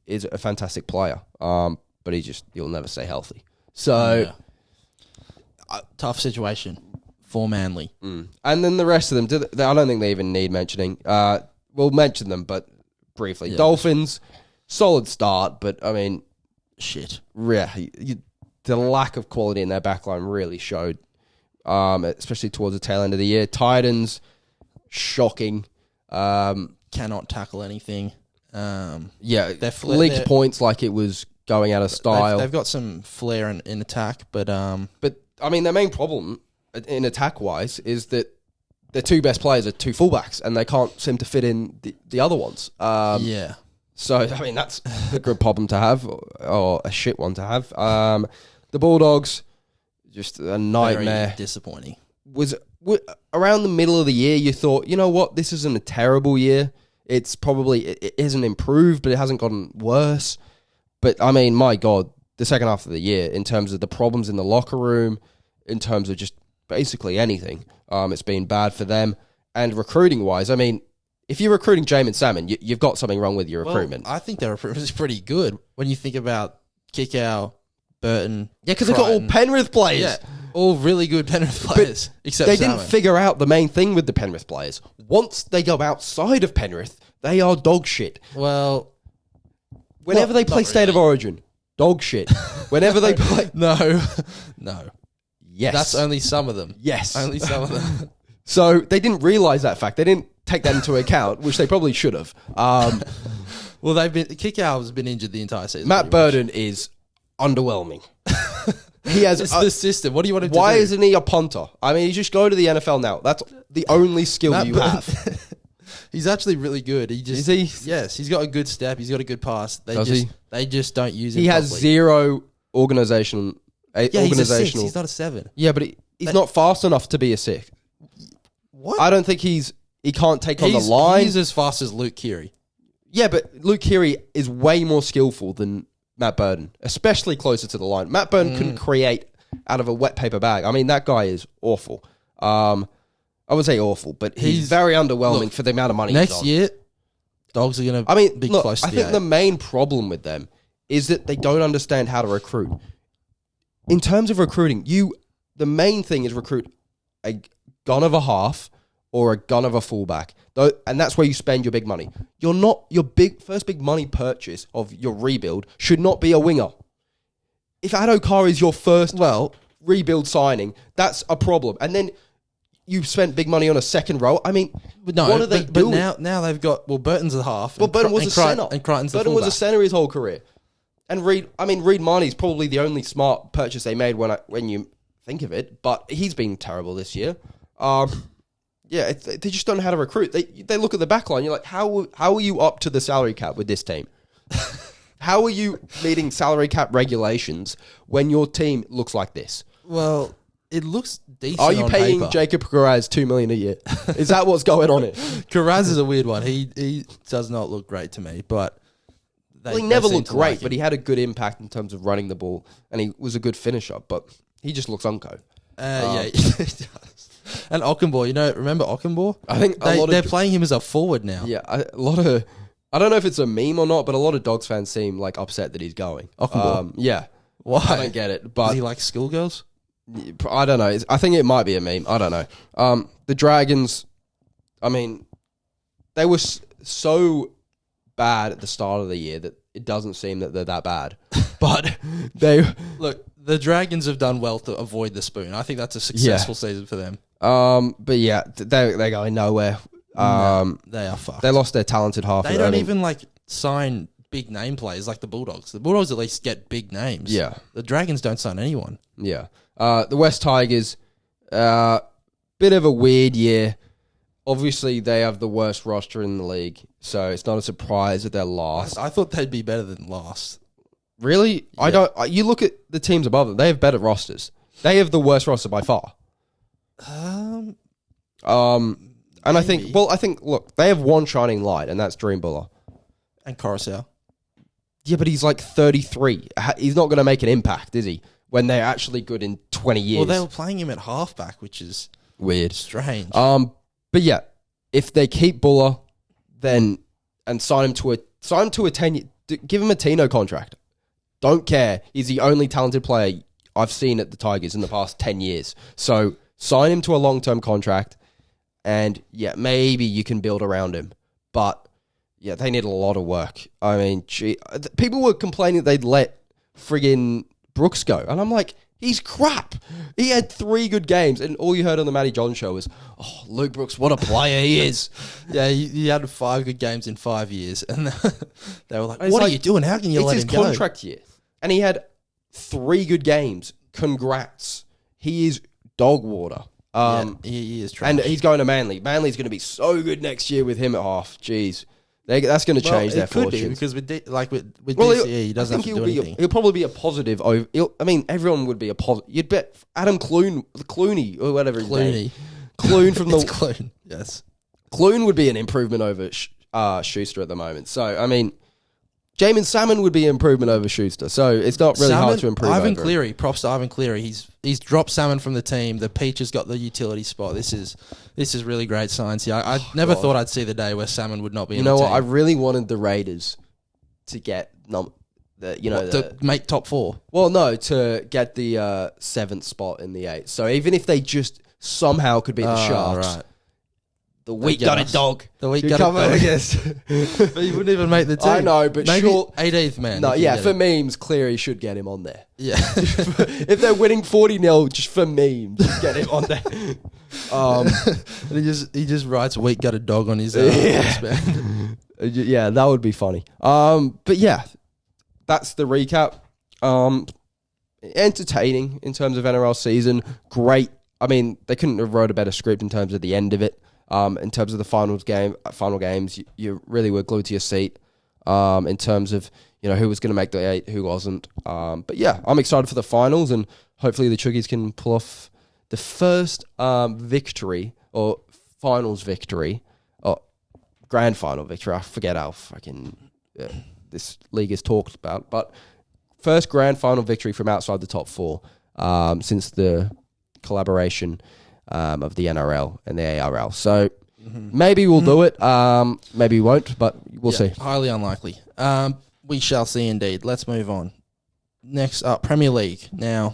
A: is a fantastic player. But he'll never stay healthy. So...
B: tough situation for Manly.
A: And then the rest of them, I don't think they even need mentioning. We'll mention them, but briefly. Yeah. Dolphins... Solid start, but I mean,
B: shit.
A: Yeah, the lack of quality in their backline really showed, especially towards the tail end of the year. Titans, shocking.
B: Cannot tackle anything.
A: They leaked points like it was going out of style.
B: They've got some flair in attack, but
A: I mean, their main problem in attack wise is that their 2 best players are 2 fullbacks, and they can't seem to fit in the other ones. So, I mean, that's a good problem to have, or a shit one to have. The Bulldogs, just a nightmare.
B: Very disappointing.
A: Around the middle of the year, you thought, you know what, this isn't a terrible year. It's probably, it isn't improved, but it hasn't gotten worse. But, I mean, my God, the second half of the year in terms of the problems in the locker room, in terms of just basically anything. It's been bad for them. And recruiting-wise, I mean, if you're recruiting Jamin Salmon, you've got something wrong with your recruitment.
B: I think their recruitment is pretty good when you think about Kickow, Burton.
A: Yeah, because they've got all Penrith players.
B: Yeah, all really good Penrith players. Except
A: they
B: Salmon.
A: didn't figure out the main thing with the Penrith players. Once they go outside of Penrith, they are dog shit.
B: Well,
A: whenever they play State of Origin, dog shit. Whenever they play...
B: No.
A: Yes.
B: That's only some of them.
A: Yes.
B: Only some of them.
A: So they didn't realise that fact. They didn't take that into account, which they probably should have.
B: Well, Kickow has been injured the entire season.
A: Matt Burton is underwhelming. He has
B: it's the system. What do you want to do?
A: Why isn't he a punter? I mean, you just go to the NFL now. That's the only skill have.
B: He's actually really good.
A: Is he?
B: Yes, he's got a good step. He's got a good pass. They just don't use him.
A: He has zero organizational.
B: He's a 6. He's not a 7.
A: Yeah, but he's not fast enough to be a 6.
B: What?
A: I don't think he can't take on the line.
B: He's as fast as Luke Keary.
A: Yeah, but Luke Keary is way more skillful than Matt Burton, especially closer to the line. Matt Burton couldn't create out of a wet paper bag. I mean, that guy is awful. I would say awful, but he's very underwhelming for the amount of money he's on.
B: Next year, Dogs are going to be close to
A: I think the main problem with them is that they don't understand how to recruit. In terms of recruiting, the main thing is recruit a gun of a half or a gun of a fullback. And that's where you spend your big money. Your first big money purchase of your rebuild should not be a winger. If Adokar is your first rebuild signing, that's a problem. And then you've spent big money on a second row. I mean, what are they doing?
B: But now they've got Burton's a half.
A: Well, Burton was a centre.
B: And Crichton's a
A: Burton
B: fullback.
A: was a centre his whole career. And Reid Marnie's probably the only smart purchase they made when you think of it, but he's been terrible this year. They just don't know how to recruit. They look at the back line. You're like, how are you up to the salary cap with this team? How are you meeting salary cap regulations when your team looks like this?
B: Well, it looks decent.
A: Are you paying
B: paper.
A: Jacob Carraz $2 million a year? Is that what's going on here?
B: Carraz is a weird one. He does not look great to me, but
A: he never looked great, but he had a good impact in terms of running the ball, and he was a good finisher. But he just looks unco.
B: Yeah, he does. And Ockenbaugh, remember Ockenbaugh?
A: I think
B: they're playing him as a forward now.
A: Yeah, I don't know if it's a meme or not, but a lot of Dogs fans seem like upset that he's going.
B: Ockenbaugh?
A: Yeah.
B: Why?
A: I don't get it. But
B: does he like schoolgirls?
A: I don't know. I think it might be a meme. I don't know. The Dragons, I mean, they were so bad at the start of the year that it doesn't seem that they're that bad. But
B: the Dragons have done well to avoid the spoon. I think that's a successful season for them.
A: But yeah, they're going nowhere.
B: They are fucked.
A: They lost their talented half.
B: They don't even sign big name players like the Bulldogs. The Bulldogs at least get big names.
A: Yeah.
B: The Dragons don't sign anyone.
A: Yeah. The West Tigers, bit of a weird year. Obviously, they have the worst roster in the league, so it's not a surprise that they're last.
B: I thought they'd be better than last.
A: Really? Yeah. You look at the teams above them; they have better rosters. They have the worst roster by far. And maybe. I think, look, they have one shining light, and that's Dream Buller
B: and Coruscant.
A: Yeah, but he's like 33. He's not going to make an impact, is he? When they're actually good in 20 years.
B: Well, they were playing him at halfback, which is
A: weird,
B: strange.
A: But yeah, if they keep Buller, then and sign him to a 10-year, give him a Tino contract. Don't care. He's the only talented player I've seen at the Tigers in the past 10 years. So sign him to a long-term contract, and yeah, maybe you can build around him. But yeah, they need a lot of work. I mean, people were complaining they'd let friggin' Brooks go, and I'm like, he's crap. He had 3 good games, and all you heard on the Matty John show was, "Oh, Luke Brooks, what a player he is."
B: Yeah, he had 5 good games in 5 years, and they were like, "What are you doing? How can you let him go?"
A: It's his contract year, and he had 3 good games. Congrats. He is dog water.
B: He is trash.
A: And he's going to Manly. Manly's going to be so good next year with him at half. Jeez. That's going to change their fortunes.
B: Because with DCE, he doesn't have to do anything.
A: He'll probably be a positive. Everyone would be a positive. You'd bet Adam Clooney or whatever his name. Clune from the...
B: It's Clune, yes.
A: Clune would be an improvement over Schuster at the moment. So, I mean, Jamin Salmon would be an improvement over Schuster, so it's not really hard to improve.
B: Ivan Cleary, props to Ivan Cleary. He's dropped Salmon from the team. The Peach has got the utility spot. This is really great science here. I never thought I'd see the day where Salmon would not be. You know what?
A: I really wanted the Raiders to get
B: to make top 4.
A: Well, no, to get the 7th spot in the 8th. So even if they just somehow could beat the Sharks. Right. The weak-gutted dog.
B: The weak-gutted dog. I guess. But he wouldn't even make the team.
A: I know, but
B: maybe 18th man.
A: No, yeah, for memes, Cleary should get him on there.
B: Yeah.
A: If they're winning 40-0, just for memes, just get him on there.
B: And he just writes weak-gutted dog on his wristband.
A: Yeah, that would be funny. But yeah, that's the recap. Entertaining in terms of NRL season. Great. I mean, they couldn't have wrote a better script in terms of the end of it. In terms of the final games, you really were glued to your seat. In terms of who was going to make the 8, who wasn't. But yeah, I'm excited for the finals, and hopefully the Chuggies can pull off the first victory or finals victory or grand final victory. I forget how fucking this league is talked about, but first grand final victory from outside the top 4 since the collaboration of the NRL and the ARL. So maybe we'll do it. Maybe we won't, but we'll see.
B: Highly unlikely. We shall see indeed. Let's move on. Next up, Premier League. Now,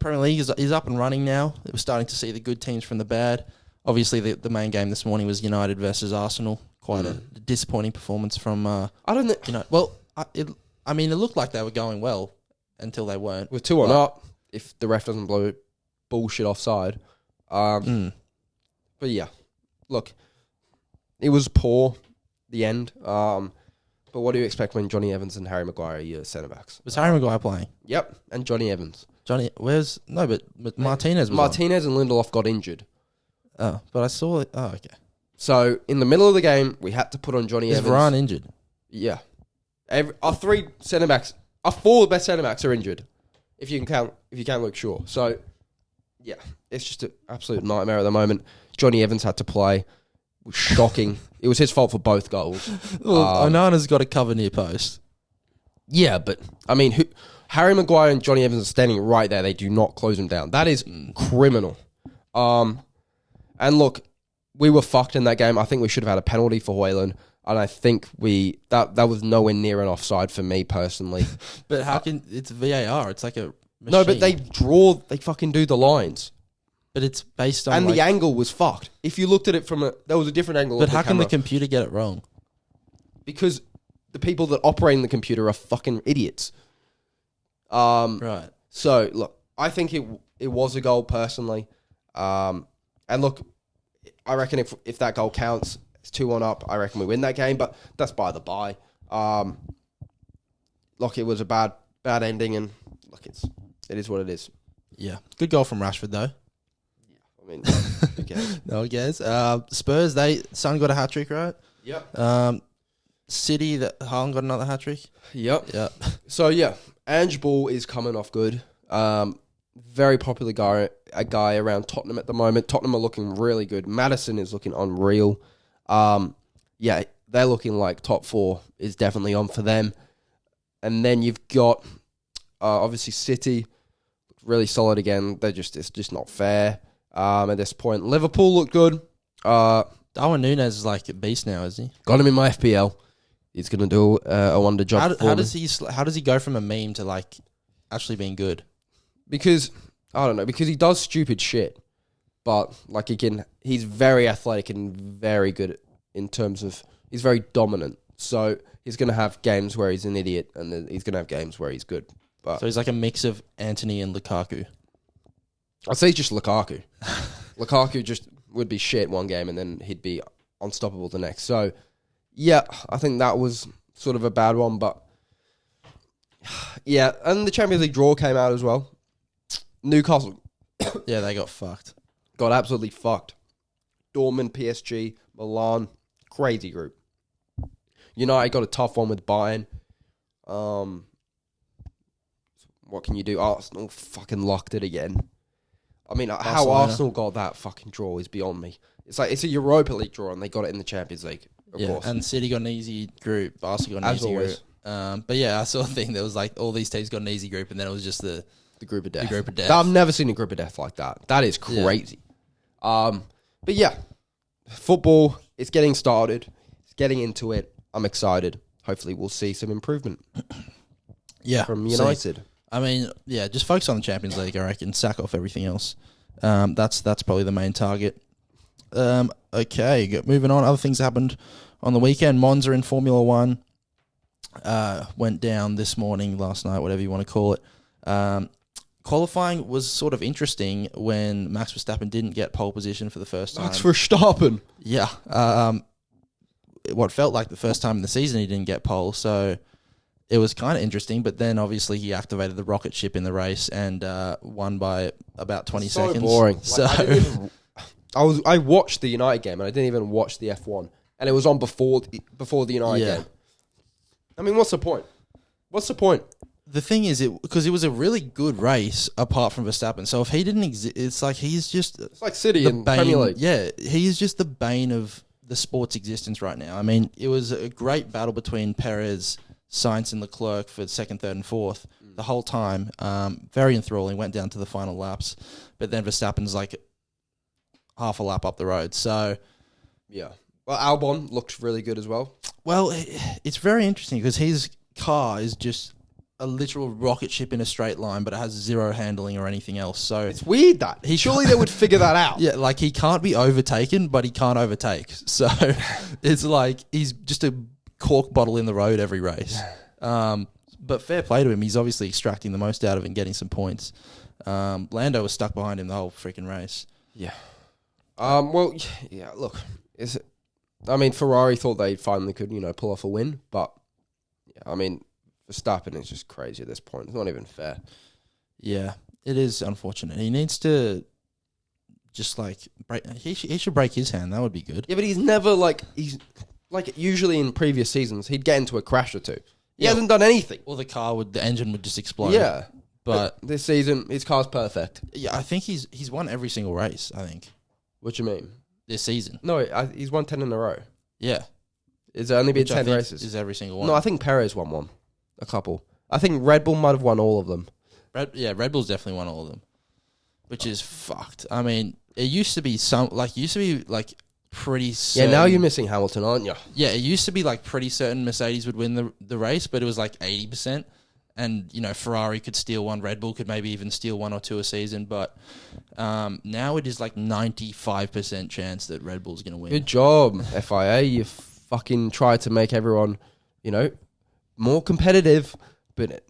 B: Premier League is up and running now. We're starting to see the good teams from the bad. Obviously, the main game this morning was United versus Arsenal. Quite a disappointing performance from
A: I don't know.
B: Well, it looked like they were going well until they weren't.
A: With 2-1 up, if the ref doesn't blow bullshit offside. But yeah, look, it was poor, the end. But what do you expect when Johnny Evans and Harry Maguire are your centre-backs?
B: Was Harry Maguire playing?
A: Yep, and Johnny Evans.
B: But Martinez was
A: Martinez and Lindelof got injured.
B: Oh, but I saw it. Oh, okay.
A: So, in the middle of the game, we had to put on Johnny Evans.
B: Is Varane injured?
A: Yeah. Our 3 centre-backs, our 4 best centre-backs are injured. If you can look sure. So, yeah, it's just an absolute nightmare at the moment. Johnny Evans had to play. It was shocking. It was his fault for both goals.
B: Well, Onana's got a cover near post.
A: Yeah, but, I mean, Harry Maguire and Johnny Evans are standing right there. They do not close him down. That is criminal. And look, we were fucked in that game. I think we should have had a penalty for Hoyland. And I think that was nowhere near an offside for me personally.
B: But how can... It's VAR. It's like a machine.
A: No, but they fucking do the lines.
B: But it's based on...
A: And the angle was fucked. If you looked at it there was a different angle.
B: But how can the computer get it wrong?
A: Because the people that operate the computer are fucking idiots.
B: Right.
A: So, look, I think it was a goal personally. And look, I reckon if that goal counts, it's 2-1 up, I reckon we win that game, but that's by the by. Look, it was a bad ending, and look, it is what it is.
B: Yeah. Good goal from Rashford, though.
A: Yeah, I mean, who cares?
B: No one cares. Spurs, Son got a hat-trick, right?
A: Yep.
B: City, Haaland got another hat-trick?
A: Yep. So, yeah, Ange Ball is coming off good. Very popular guy around Tottenham at the moment. Tottenham are looking really good. Maddison is looking unreal. Yeah, they're looking like top 4 is definitely on for them. And then you've got obviously City, really solid again. It's just not fair at this point. Liverpool look good.
B: Darwin Núñez is like a beast now, isn't he?
A: Got him in my FPL. He's gonna do a wonder job.
B: How does he go from a meme to like actually being good?
A: Because, I don't know, because he does stupid shit. But, like, again, he's very athletic and very good in terms of... He's very dominant. So, he's going to have games where he's an idiot, and then he's going to have games where he's good. But
B: so, he's like a mix of Antony and Lukaku.
A: I'd say he's just Lukaku. Lukaku just would be shit one game, and then he'd be unstoppable the next. So, yeah, I think that was sort of a bad one, but... Yeah, and the Champions League draw came out as well. Newcastle.
B: Yeah, they got fucked.
A: Got absolutely fucked. Dortmund, PSG, Milan, crazy group. United got a tough one with Bayern. What can you do? Arsenal fucking locked it again. I mean, how Arsenal got that fucking draw is beyond me. It's like it's a Europa League draw and they got it in the Champions League, of course.
B: And City got an easy group. Arsenal got an easy group. But yeah, I saw a thing that was like all these teams got an easy group, and then it was just the
A: group of death.
B: The group of death.
A: I've never seen a group of death like that. That is crazy. Yeah. But yeah, football is getting started. It's getting into it. I'm excited. Hopefully, we'll see some improvement. From United.
B: I mean, just focus on the Champions League, I reckon. Sack off everything else. That's probably the main target. Okay, moving on. Other things happened on the weekend. Monza in Formula 1 went down this morning, last night, whatever you want to call it. Qualifying was sort of interesting when Max Verstappen didn't get pole position for the first time.
A: Max Verstappen?
B: Yeah. What felt like the first time in the season he didn't get pole, so it was kind of interesting, but then obviously he activated the rocket ship in the race and won by about 20 seconds.
A: Boring.
B: So
A: I watched the United game and I didn't even watch the F1, and it was on before the United game. I mean, what's the point?
B: The thing is, because it was a really good race apart from Verstappen. So if he didn't exist, it's like he's just...
A: It's like City in Premier League.
B: Yeah, he is just the bane of the sport's existence right now. I mean, it was a great battle between Perez, Sainz and Leclerc for second, third and fourth the whole time. Very enthralling, went down to the final laps. But then Verstappen's like half a lap up the road. So...
A: Yeah. Well, Albon looked really good as well.
B: Well, it's very interesting because his car is just a literal rocket ship in a straight line, but it has zero handling or anything else. So
A: it's weird that surely they would figure that out.
B: Yeah, like he can't be overtaken, but he can't overtake. So it's like he's just a cork bottle in the road every race. But fair play to him. He's obviously extracting the most out of it and getting some points. Lando was stuck behind him the whole freaking race.
A: Yeah. Well, yeah. Look, Ferrari thought they finally could, pull off a win, but yeah, I mean, Verstappen is just crazy at this point. It's not even fair.
B: Yeah, it is unfortunate. He needs to just break. He should break his hand. That would be good.
A: Yeah, but he's never usually in previous seasons he'd get into a crash or two. He hasn't done anything.
B: Or the engine would just explode.
A: Yeah, but this season his car's perfect.
B: Yeah, I think he's won every single race. I think.
A: What do you mean?
B: This season?
A: No, he's won 10 in a row.
B: Yeah,
A: it's only been 10 races.
B: Is every single one?
A: No, I think Perez won one. A couple. I think Red Bull might have won all of them.
B: Red Bull's definitely won all of them, which is fucked. I mean, it used to be pretty certain.
A: Yeah, now you're missing Hamilton, aren't you?
B: Yeah, it used to be pretty certain Mercedes would win the race, but it was 80%. And, Ferrari could steal one, Red Bull could maybe even steal one or two a season, but now it is 95% chance that Red Bull's going to win.
A: Good job, FIA. You fucking tried to make everyone, more competitive, but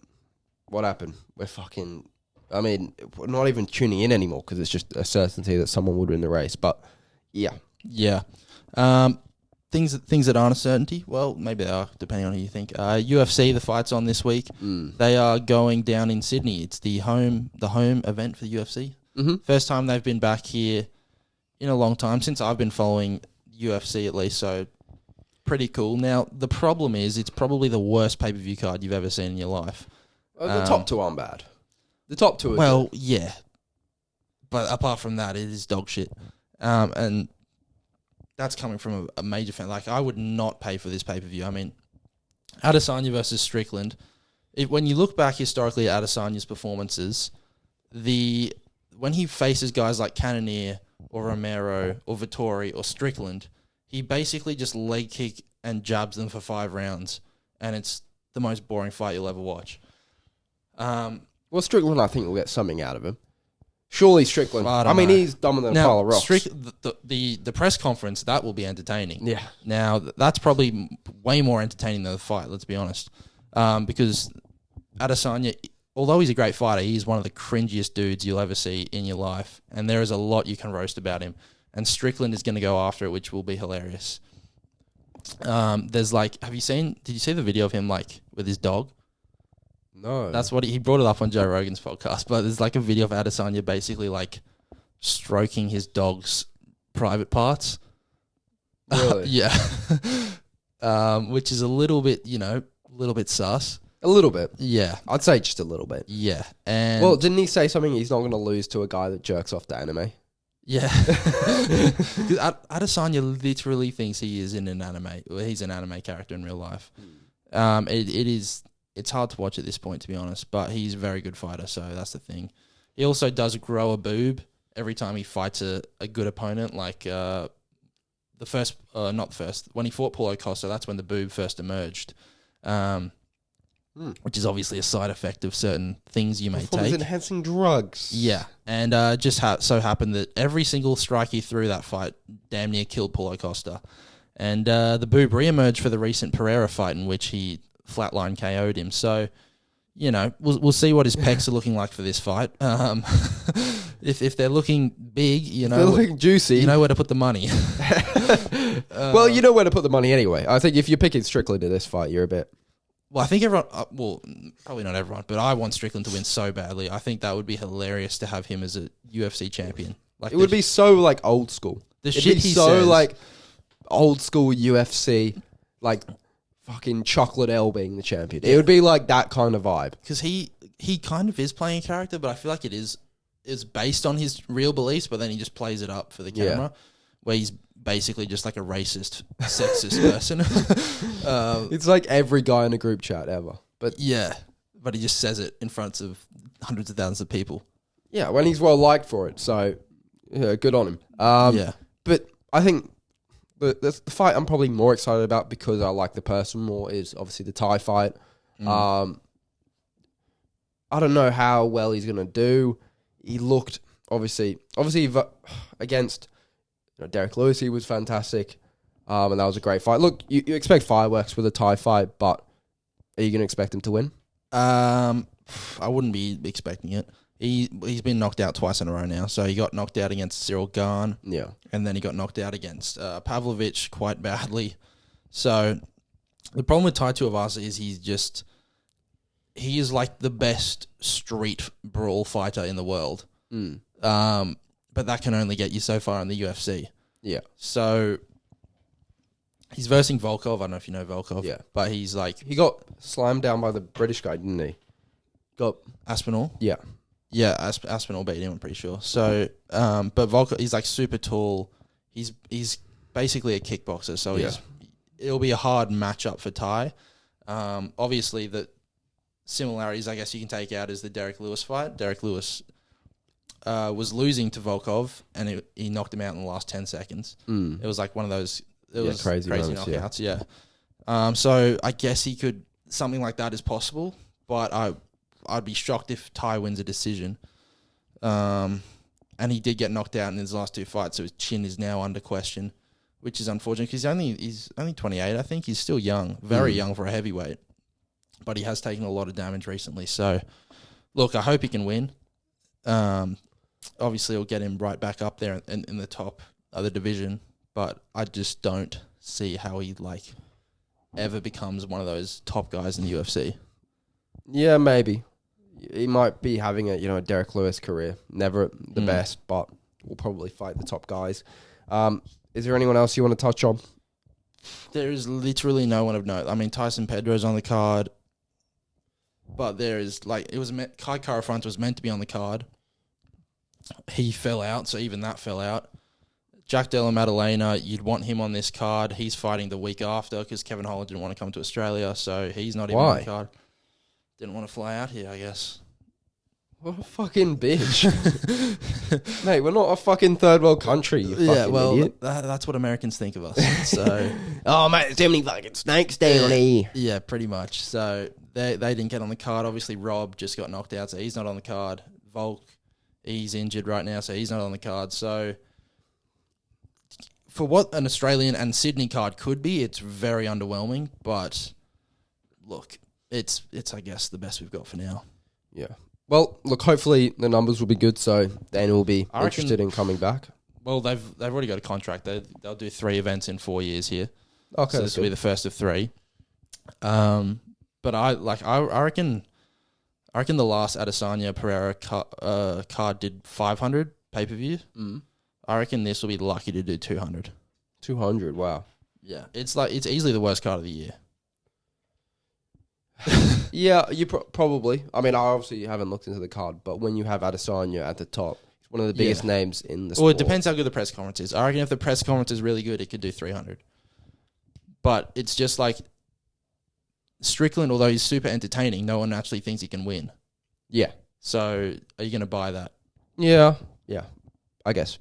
A: what happened? We're not even tuning in anymore because it's just a certainty that someone would win the race. But yeah. Things
B: that aren't a certainty. Well, maybe they are, depending on who you think. UFC, the fight's on this week. They are going down in Sydney. It's the home event for the UFC. Mm-hmm. First time they've been back here in a long time since I've been following UFC at least. So. Pretty cool. Now, the problem is it's probably the worst pay-per-view card you've ever seen in your life.
A: The top two aren't bad. The top two are
B: good. Yeah. But apart from that, it is dog shit. And that's coming from a major fan. I would not pay for this pay-per-view. I mean, Adesanya versus Strickland. When you look back historically at Adesanya's performances, when he faces guys like Cannonier or Romero or Vettori or Strickland, he basically just leg kick and jabs them for 5 rounds, and it's the most boring fight you'll ever watch.
A: Well, Strickland, I think, will get something out of him. Surely Strickland. I mean, he's dumber than a pile of rocks.
B: The press conference, that will be entertaining.
A: Yeah.
B: Now, that's probably way more entertaining than the fight, let's be honest. Because Adesanya, although he's a great fighter, he's one of the cringiest dudes you'll ever see in your life, and there is a lot you can roast about him. And Strickland is going to go after it, which will be hilarious. There's did you see the video of him with his dog?
A: No.
B: That's what he brought it up on Joe Rogan's podcast, but there's a video of Adesanya basically stroking his dog's private parts.
A: Really?
B: Yeah. Which is a little bit sus.
A: A little bit.
B: Yeah.
A: I'd say just a little bit.
B: Yeah. And
A: well, didn't he say something he's not going to lose to a guy that jerks off to anime?
B: Yeah. Adesanya literally thinks he is in an anime. Well, he's an anime character in real life. It's hard to watch at this point, to be honest, but he's a very good fighter, so that's the thing. He also does grow a boob every time he fights a good opponent, like when he fought Paulo Costa, that's when the boob first emerged, which is obviously a side effect of certain things you may take.
A: Performance-enhancing drugs.
B: Yeah, and just so happened that every single strike he threw that fight damn near killed Paulo Costa. And the boob re-emerged for the recent Pereira fight in which he flatline KO'd him. So, we'll see what his pecs are looking like for this fight. If they're looking big,
A: they're looking juicy.
B: You know where to put the money.
A: Well, you know where to put the money anyway. I think if you're picking Strickland to this fight, you're a bit...
B: Well, I think everyone... probably not everyone, but I want Strickland to win so badly. I think that would be hilarious to have him as a UFC champion.
A: Like, it would be so, like, old school.
B: It'd be so, says,
A: like, old school UFC, like... fucking Chocolate L being the champion. It would be like that kind of vibe.
B: Because he kind of is playing a character, but I feel like it is based on his real beliefs, but then he just plays it up for the camera, where he's basically just like a racist, sexist person.
A: It's like every guy in a group chat ever. But
B: but he just says it in front of hundreds of thousands of people.
A: Yeah, when he's well liked for it, so good on him. But I think... The fight I'm probably more excited about because I like the person more is obviously the Thai fight. I don't know how well he's going to do. He looked, obviously against Derek Lewis, he was fantastic. And that was a great fight. Look, you expect fireworks with a Thai fight, but are you going to expect him to win?
B: I wouldn't be expecting it. He's been knocked out twice in a row now. So he got knocked out against Cyril Gane.
A: Yeah.
B: And then he got knocked out against Pavlovich quite badly. So the problem with Tai Tuivasa is he is like the best street brawl fighter in the world. But that can only get you so far in the UFC.
A: Yeah.
B: So he's versing Volkov. I don't know if you know Volkov.
A: Yeah.
B: But he's like...
A: He got slammed down by the British guy, didn't he?
B: Got Aspinall?
A: Yeah.
B: Yeah, Aspinall beat him, I'm pretty sure. So, but Volkov, he's like super tall. He's basically a kickboxer, so it'll be a hard matchup for Tai. Obviously, the similarities, I guess you can take out is the Derek Lewis fight. Derek Lewis was losing to Volkov, and he knocked him out in the last 10 seconds. It was like one of those crazy moments, knockouts. Yeah. So I guess something like that is possible, but I'd be shocked if Tai wins a decision. And he did get knocked out in his last two fights, so his chin is now under question, which is unfortunate because he's only 28, I think. He's still young, very young for a heavyweight, but he has taken a lot of damage recently. So, look, I hope he can win. Obviously, it'll get him right back up there in the top of the division, but I just don't see how he ever becomes one of those top guys in the UFC.
A: Yeah, maybe. He might be having a Derek Lewis career. Never the best, but will probably fight the top guys. Is there anyone else you want to touch on?
B: There is literally no one of note. I mean, Tyson Pedro's on the card, but there is Kai Kara-France was meant to be on the card. He fell out, so even that fell out. Jack Della Maddalena, you'd want him on this card. He's fighting the week after because Kevin Holland didn't want to come to Australia, so he's not even on the card. Didn't want to fly out here, I guess.
A: What a fucking bitch. Mate, we're not a fucking third world country, you fucking idiot.
B: That's what Americans think of us. So,
A: oh, mate, there's too many fucking snakes down here.
B: Yeah, pretty much. So, they didn't get on the card. Obviously, Rob just got knocked out, so he's not on the card. Volk, he's injured right now, so he's not on the card. So, for what an Australian and Sydney card could be, it's very underwhelming. But, look... It's I guess the best we've got for now.
A: Yeah. Well, look, hopefully the numbers will be good, so Dana will be interested in coming back.
B: Well, they've already got a contract. They'll do 3 events in 4 years here.
A: Okay,
B: so this will be the first of 3. But I reckon the last Adesanya Pereira card did 500 pay-per-view. I reckon this will be lucky to do 200.
A: 200, wow.
B: Yeah, it's easily the worst card of the year.
A: Yeah, you probably. I mean, I obviously haven't looked into the card, but when you have Adesanya at the top, it's one of the biggest names in the sport.
B: Well, it depends how good the press conference is. I reckon if the press conference is really good, it could do 300. But it's just like Strickland, although he's super entertaining, no one actually thinks he can win.
A: Yeah.
B: So are you going to buy that?
A: Yeah, I guess.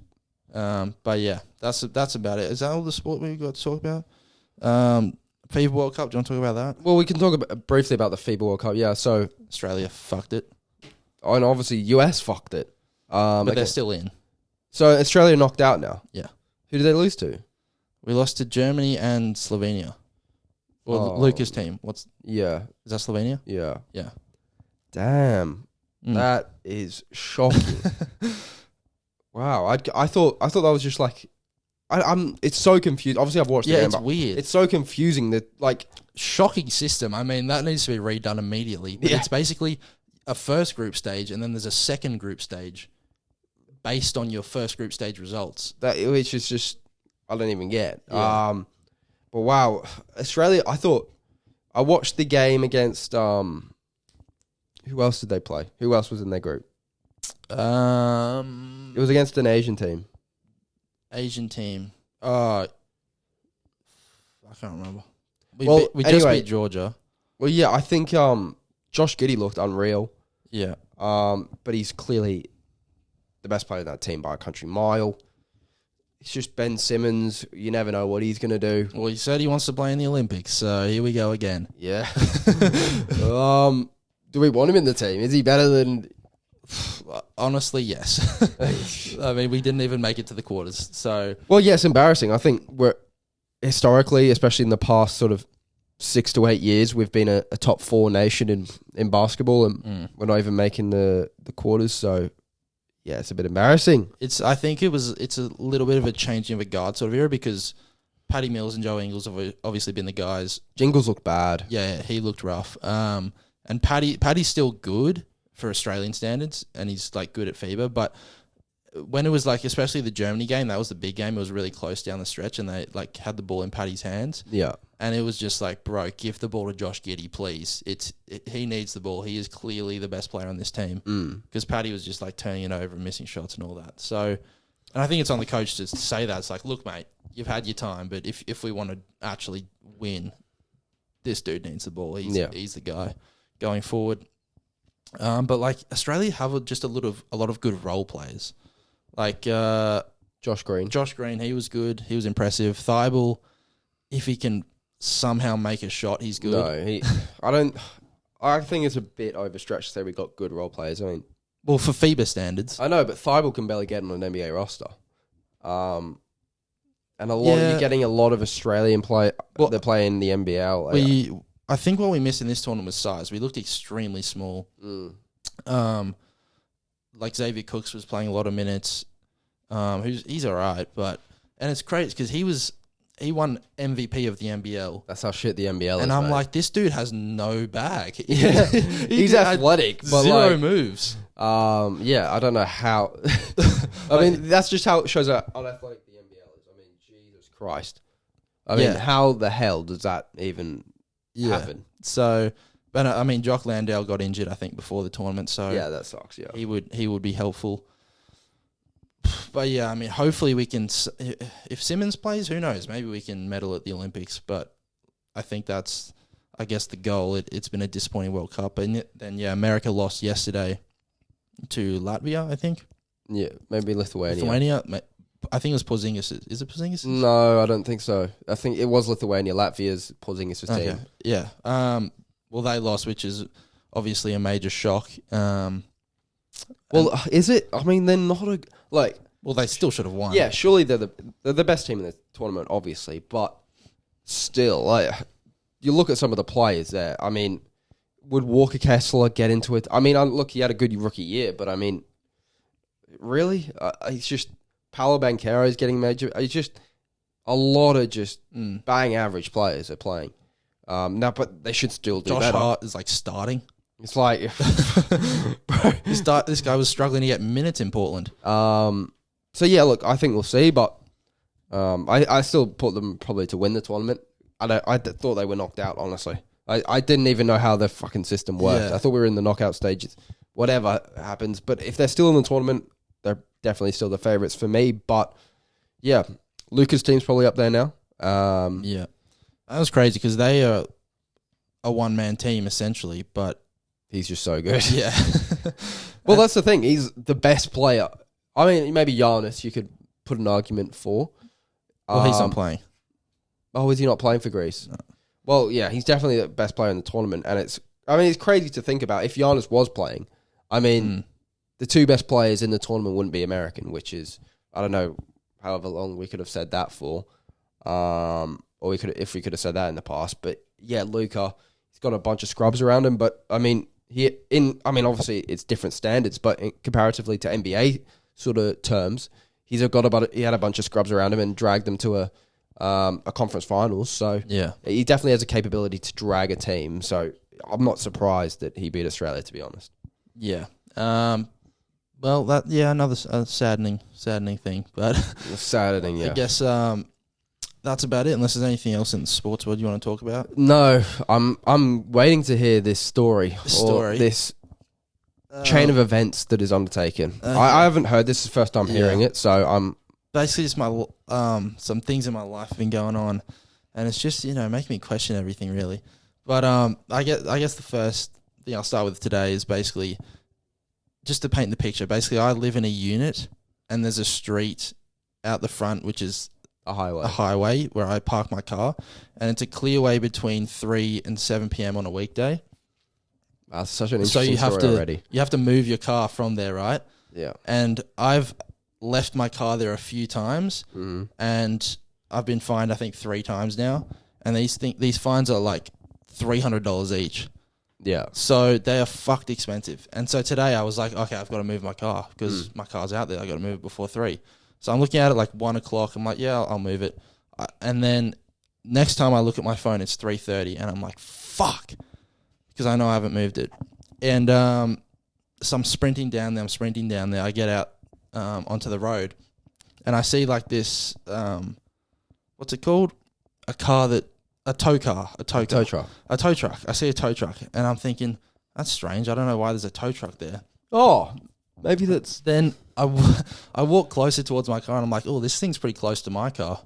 B: But yeah, that's about it. Is that all the sport we've got to talk about? FIBA World Cup, do you want to talk about that?
A: Well, we can talk briefly about the FIBA World Cup. Yeah, so
B: Australia fucked it.
A: Oh, and obviously US fucked it.
B: But they're still in.
A: So Australia knocked out now.
B: Yeah.
A: Who did they lose to?
B: We lost to Germany and Slovenia. Well, Lucas' team.
A: Yeah.
B: Is that Slovenia?
A: Yeah.
B: Yeah.
A: Damn. That is shocking. Wow. I thought that was just like it's so confused. Obviously I've watched the game.
B: It's weird.
A: It's so confusing that
B: shocking system. I mean, that needs to be redone immediately. But it's basically a first group stage and then there's a second group stage based on your first group stage results.
A: Which is just I don't even get.
B: Yeah.
A: But wow, Australia, I watched the game against who else did they play? Who else was in their group? It was against an Asian team.
B: I can't remember. We just beat Georgia.
A: Well, yeah, I think Josh Giddey looked unreal.
B: Yeah.
A: But he's clearly the best player in that team by a country mile. It's just Ben Simmons. You never know what he's going to do.
B: Well, he said he wants to play in the Olympics, so here we go again.
A: Yeah. Do we want him in the team? Is he better than...
B: Honestly, yes. I mean, we didn't even make it to the quarters, so... Well,
A: yeah, it's embarrassing. I think we're historically, especially in the past sort of 6 to 8 years, we've been a top 4 nation in basketball, and we're not even making the quarters, so... Yeah, it's a bit embarrassing.
B: I think it's a little bit of a changing of a guard sort of era because Paddy Mills and Joe Ingles have obviously been the guys.
A: Jingles looked bad.
B: Yeah, he looked rough. And Paddy's still good for Australian standards, and he's like good at FIBA. But when it was like, especially the Germany game, that was the big game. It was really close down the stretch, and they like had the ball in Paddy's hands.
A: Yeah,
B: and it was just like, bro, give the ball to Josh Giddey, please. He needs the ball. He is clearly the best player on this team because Paddy was just like turning it over and missing shots and all that. So, and I think it's on the coach to say that. It's like, look, mate, you've had your time, but if we want to actually win, this dude needs the ball. He's the guy going forward. But like Australia have just a lot of good role players, like
A: Josh Green.
B: He was good. He was impressive. Thibault, if he can somehow make a shot, he's good.
A: No, I think it's a bit overstretched to say we got good role players. I mean,
B: well, for FIBA standards,
A: I know, but Thibault can barely get on an NBA roster. And you're getting a lot of Australian play. Well, they're playing the NBL.
B: I think what we missed in this tournament was size. We looked extremely small. Like Xavier Cooks was playing a lot of minutes. He's all right, and it's crazy because he won MVP of the NBL.
A: That's how shit the NBL is.
B: And I'm
A: mate.
B: like, this dude has no bag.
A: Yeah, he's athletic, but
B: zero moves.
A: Yeah, I don't know how. I mean, that's just how it shows how unathletic the NBL is. I mean, Jesus Christ. I mean, how the hell does that even happen?
B: So, but I mean, Jock Landale got injured, I think, before the tournament. So
A: yeah, that sucks. Yeah,
B: he would be helpful. But yeah, I mean, hopefully we can. If Simmons plays, who knows? Maybe we can medal at the Olympics. But I think that's, I guess, the goal. It's been a disappointing World Cup, and then America lost yesterday to Latvia, I think.
A: Yeah, maybe Lithuania.
B: I think it was Porzingis. Is it Porzingis?
A: No, I don't think so. I think it was Lithuania. Latvia's Porzingis' team.
B: Yeah. Well, they lost, which is obviously a major shock.
A: Well, is it? I mean, they're not
B: well, they still should have won.
A: Yeah, surely they're the best team in the tournament, obviously, but still, you look at some of the players there. I mean, would Walker Kessler get into it? I mean, look, he had a good rookie year, but I mean, really, it's just Paolo Banchero is getting major. It's just a lot of just bang average players are playing. Now, but they should still do
B: Josh
A: better.
B: Hart is like starting.
A: It's like,
B: bro, this guy was struggling to get minutes in Portland.
A: So yeah, look, I think we'll see, but I still put them probably to win the tournament. I thought they were knocked out, honestly. I didn't even know how their fucking system worked. Yeah. I thought we were in the knockout stages. Whatever happens, but if they're still in the tournament, they're definitely still the favourites for me. But yeah, Lucas' team's probably up there now.
B: Yeah, that was crazy because they are a one-man team essentially, but
A: he's just so good.
B: Yeah.
A: Well, that's the thing. He's the best player. I mean, maybe Giannis you could put an argument for.
B: Well, he's not playing.
A: Oh, is he not playing for Greece? No. Well, yeah, he's definitely the best player in the tournament, and it's crazy to think about. If Giannis was playing, the two best players in the tournament wouldn't be American, which is, I don't know, however long we could have said that for, or if we could have said that in the past. But yeah, Luka, he's got a bunch of scrubs around him, but obviously it's different standards, but comparatively to NBA sort of terms, he had a bunch of scrubs around him and dragged them to a conference finals. So
B: yeah,
A: he definitely has a capability to drag a team. So I'm not surprised that he beat Australia, to be honest.
B: Yeah. Well, another saddening thing, but
A: saddening. Yeah.
B: I guess that's about it. Unless there's anything else in the sports world you want to talk about.
A: No, I'm waiting to hear this story. This chain of events that is undertaken. Okay. I haven't heard this. Is the first time hearing it, so I'm
B: basically just my some things in my life have been going on, and it's just making me question everything really. But I guess the first thing I'll start with today is basically just to paint the picture. Basically, I live in a unit, and there's a street out the front which is a highway where I park my car, and it's a clear way between 3 and 7 p.m. on a weekday.
A: That's such an interesting story already.
B: You have to move your car from there, right?
A: Yeah. And
B: I've left my car there a few times, and I've been fined, I think, 3 times now. And these fines are like $300 each.
A: Yeah.
B: So they are fucked expensive. And so today I was like, okay, I've got to move my car because my car's out there. I got to move it before 3. So I'm looking at it like 1 o'clock. I'm like, yeah, I'll move it. And then next time I look at my phone, it's 3:30, and I'm like, fuck. Because I know I haven't moved it. And so I'm sprinting down there. I get out onto the road, and I see like this, what's it called? A tow truck. I see a tow truck, and I'm thinking, that's strange. I don't know why there's a tow truck there.
A: Oh, maybe that's...
B: Then I walk closer towards my car, and I'm like, oh, this thing's pretty close to my car.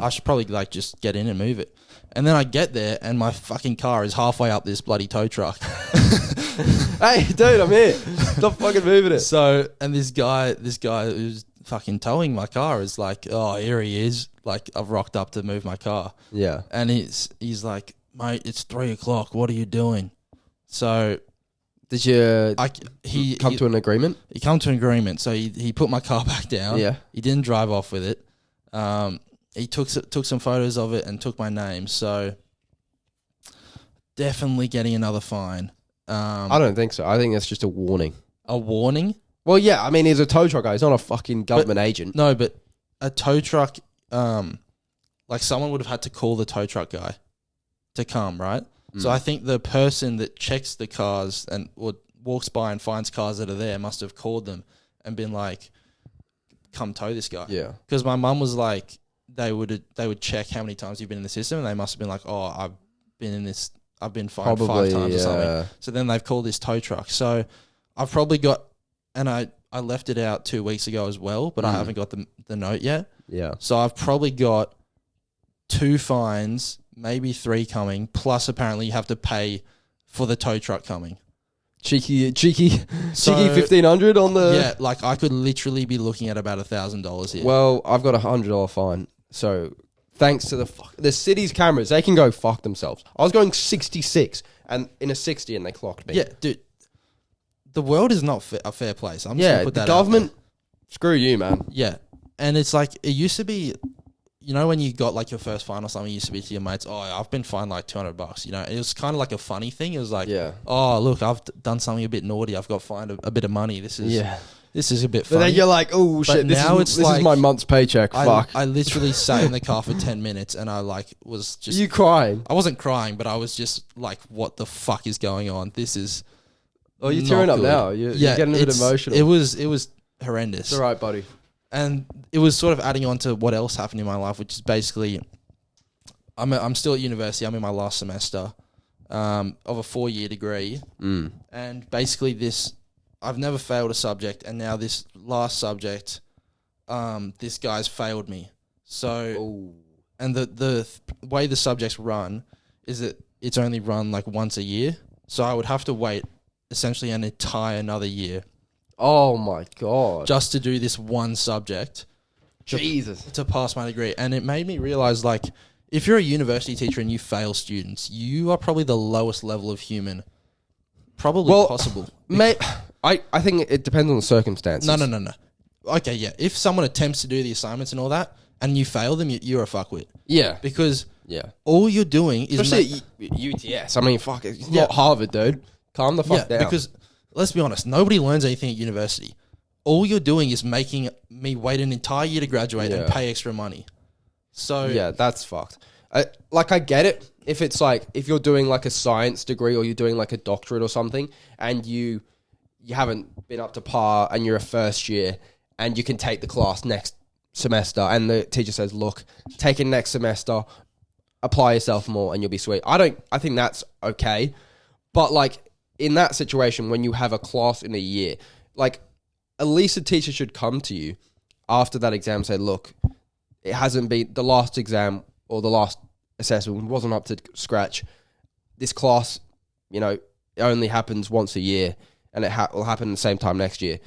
B: I should probably like just get in and move it. And then I get there, and my fucking car is halfway up this bloody tow truck.
A: Hey, dude, I'm here. Stop fucking moving it.
B: So, and this guy who's fucking towing my car is like, oh, here he is. Like, I've rocked up to move my car.
A: Yeah.
B: And he's like, mate, it's 3 o'clock. What are you doing? So,
A: did you come to an agreement?
B: He come to an agreement. So he put my car back down.
A: Yeah.
B: He didn't drive off with it. He took some photos of it and took my name. So definitely getting another fine.
A: I don't think so. I think that's just a warning.
B: A warning?
A: Well, yeah. I mean, he's a tow truck guy. He's not a fucking government agent.
B: No, but a tow truck, like someone would have had to call the tow truck guy to come, right? So I think the person that checks the cars and walks by and finds cars that are there must have called them and been like, come tow this guy.
A: Yeah.
B: Because my mum was like, they would check how many times you've been in the system, and they must have been like, oh, I've been fined
A: probably
B: 5 times or something. So then they've called this tow truck. So I've probably got, and I left it out 2 weeks ago as well, but I haven't got the note yet.
A: Yeah. So
B: I've probably got 2 fines, maybe 3 coming, plus apparently you have to pay for the tow truck coming.
A: Cheeky 1,500 on the...
B: Yeah, like I could literally be looking at about $1,000 here.
A: Well, I've got $100 fine. So thanks to the city's cameras, they can go fuck themselves. I was going 66 and in a 60 and they clocked me.
B: Yeah, dude. The world is not a fair place. I'm just going to put that
A: the government, screw you, man.
B: Yeah. And it's like, it used to be... when you got like your first fine or something, you used to be to your mates, oh, I've been fined like $200. It was kind of like a funny thing. It was like, oh, look, I've done something a bit naughty. I've got fined a bit of money. This is a bit funny.
A: But then you're like, oh shit, this is my month's paycheck. Fuck.
B: I literally sat in the car for 10 minutes and I was just...
A: You crying?
B: I wasn't crying, but I was just like, what the fuck is going on? This is...
A: Oh, you're tearing up now. You're getting a bit emotional.
B: It was horrendous.
A: It's all right, buddy.
B: And it was sort of adding on to what else happened in my life, which is basically, I'm still at university. I'm in my last semester of a 4-year degree. And basically I've never failed a subject. And now this last subject, this guy's failed me. So, and the way the subjects run is that it's only run like once a year. So I would have to wait essentially an entire another year.
A: Oh my God.
B: Just to do this one subject.
A: Jesus.
B: To pass my degree. And it made me realize, like, if you're a university teacher and you fail students, you are probably the lowest level of human possible.
A: Mate, I think it depends on the circumstances.
B: No. Okay, yeah. If someone attempts to do the assignments and all that, and you fail them, you're a fuckwit.
A: Yeah.
B: Because all you're doing is...
A: Especially UTS. I mean, fuck, it's not Harvard, dude. Calm the fuck down.
B: Because, let's be honest, nobody learns anything at university. All you're doing is making me wait an entire year to graduate and pay extra money. So...
A: Yeah, that's fucked. I get it. If it's like, if you're doing like a science degree or you're doing like a doctorate or something and you haven't been up to par and you're a first year and you can take the class next semester and the teacher says, look, take it next semester, apply yourself more and you'll be sweet. I think that's okay. But like in that situation, when you have a class in a year, like at least a teacher should come to you after that exam and say, look, it hasn't been the last exam or the last assessment wasn't up to scratch. This class, it only happens once a year and it will happen the same time next year.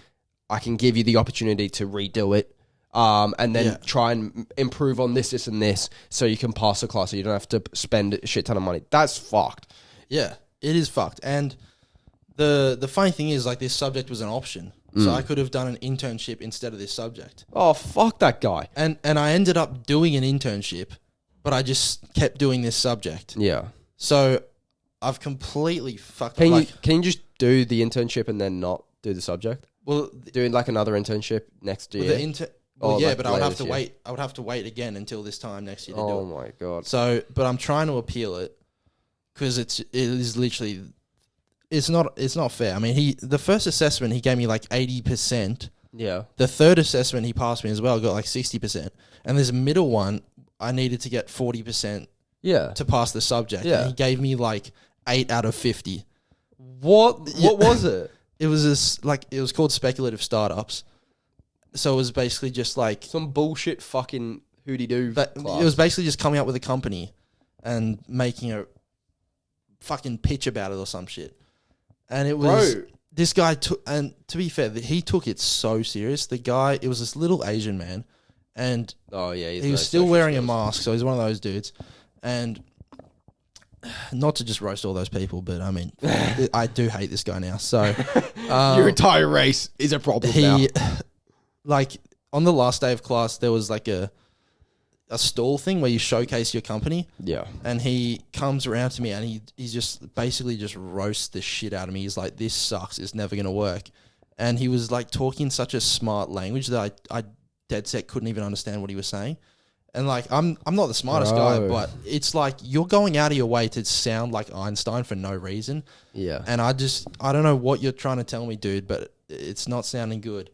A: I can give you the opportunity to redo it and then try and improve on this, and this so you can pass the class so you don't have to spend a shit ton of money. That's fucked.
B: Yeah, it is fucked. And the funny thing is, like, this subject was an option. So I could have done an internship instead of this subject.
A: Oh, fuck that guy.
B: And I ended up doing an internship, but I just kept doing this subject.
A: Yeah.
B: So I've completely fucked
A: up.
B: Like,
A: can you just do the internship and then not do the subject?
B: Well,
A: doing like another internship next year.
B: But I would have to wait. I would have to wait again until this time next year to do it.
A: Oh my God.
B: So, but I'm trying to appeal it because it is literally... It's not fair. I mean, the first assessment, he gave me like 80%.
A: Yeah.
B: The third assessment, he passed me as well, got like 60%. And there's a middle one, I needed to get 40% to pass the subject. Yeah. And he gave me like 8 out of 50.
A: What was it?
B: It was it was called speculative startups. So it was basically just like...
A: some bullshit fucking hooty-doo class.
B: It was basically just coming up with a company and making a fucking pitch about it or some shit. And it was... Bro. This guy took... And to be fair, he took it so serious. The guy... It was this little Asian man. And...
A: Oh, yeah.
B: He was still wearing a mask, so he's one of those dudes. And... Not to just roast all those people, but I mean... I do hate this guy now, so...
A: Your entire race is a problem now.
B: Like, on the last day of class, there was like a stall thing where you showcase your company.
A: Yeah.
B: And he comes around to me and he's just basically just roasts the shit out of me. He's like, this sucks. It's never going to work. And he was like talking such a smart language that I dead set couldn't even understand what he was saying. And like, I'm not the smartest guy, but it's like you're going out of your way to sound like Einstein for no reason.
A: Yeah.
B: And I don't know what you're trying to tell me, dude, but it's not sounding good.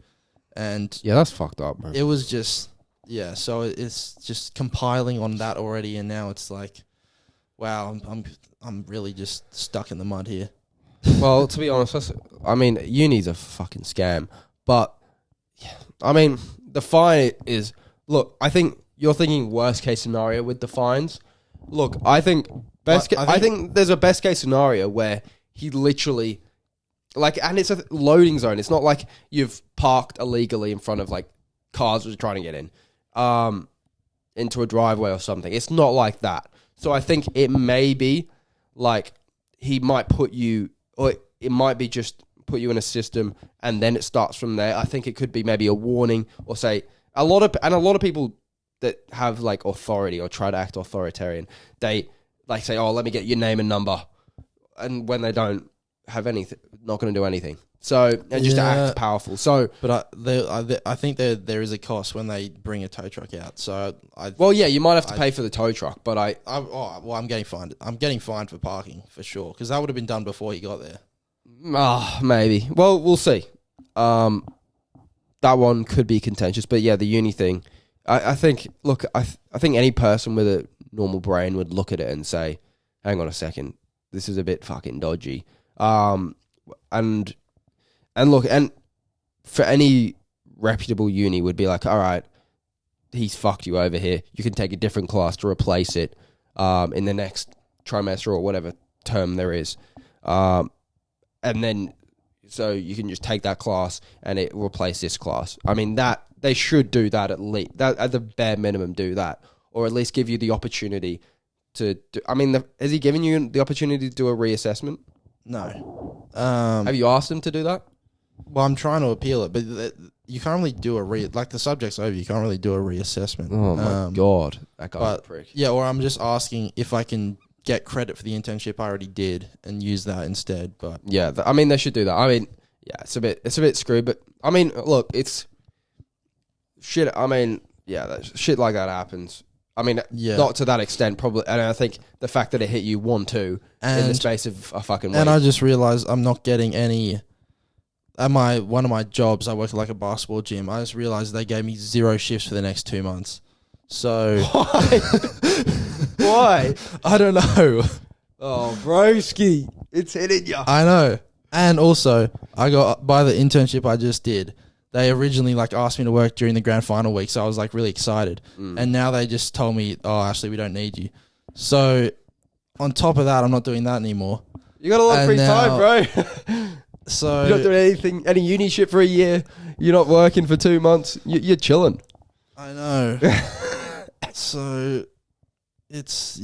B: And
A: yeah, that's fucked up, bro.
B: It was just, so it's just compiling on that already, and now it's like, wow, I'm really just stuck in the mud here.
A: Well, to be honest, I mean, uni's a fucking scam. But, I mean, the fine is, look, I think you're thinking worst case scenario with the fines. Look, I think I think there's a best case scenario where he literally... Like, and it's a loading zone. It's not like you've parked illegally in front of like cars which are trying to get in, into a driveway or something. It's not like that. So I think it may be like he might put you, or it might be just put you in a system and then it starts from there. I think it could be maybe a warning or say a lot of people that have like authority or try to act authoritarian, they like say, oh, let me get your name and number. And when they don't have anything, not going to do anything. So, and just to act powerful. So,
B: but I think there is a cost when they bring a tow truck out. So,
A: you might have to pay for the tow truck, but
B: I'm getting fined. I'm getting fined for parking for sure, because that would have been done before he got there.
A: Maybe. Well, we'll see. That one could be contentious, but yeah, the uni thing. I think. Look, I think any person with a normal brain would look at it and say, "Hang on a second, this is a bit fucking dodgy." And look, and for any reputable uni would be like, all right, he's fucked you over here. You can take a different class to replace it, in the next trimester or whatever term there is. And then, so you can just take that class and it will replace this class. I mean, that they should do that at least. That, at the bare minimum, do that. Or at least give you the opportunity to do. I mean, has he given you the opportunity to do a reassessment?
B: No.
A: Have you asked him to do that?
B: Well, I'm trying to appeal it, but you can't really do like the subject's over. You can't really do a reassessment.
A: Oh my God, that guy's a prick.
B: Yeah, or I'm just asking if I can get credit for the internship I already did and use that instead. But
A: yeah, I mean, they should do that. I mean, yeah, it's a bit screwed, but I mean, look, it's shit. I mean, yeah, shit like that happens. I mean, not to that extent, probably. And I think the fact that it hit you 1-2 in the space of a fucking week.
B: And I just realized I'm not getting any. At one of my jobs, I work at like a basketball gym. I just realized they gave me 0 shifts for the next 2 months. So
A: why? Why?
B: I don't know.
A: Oh, broski, it's hitting you.
B: I know. And also, I got by the internship I just did. They originally like asked me to work during the grand final week, so I was like really excited. And now they just told me, "Oh, actually, we don't need you." So, on top of that, I'm not doing that anymore.
A: You got a lot of free time, bro.
B: So
A: you're not doing anything, any uni shit for a year. You're not working for 2 months. You're chilling.
B: I know. So it's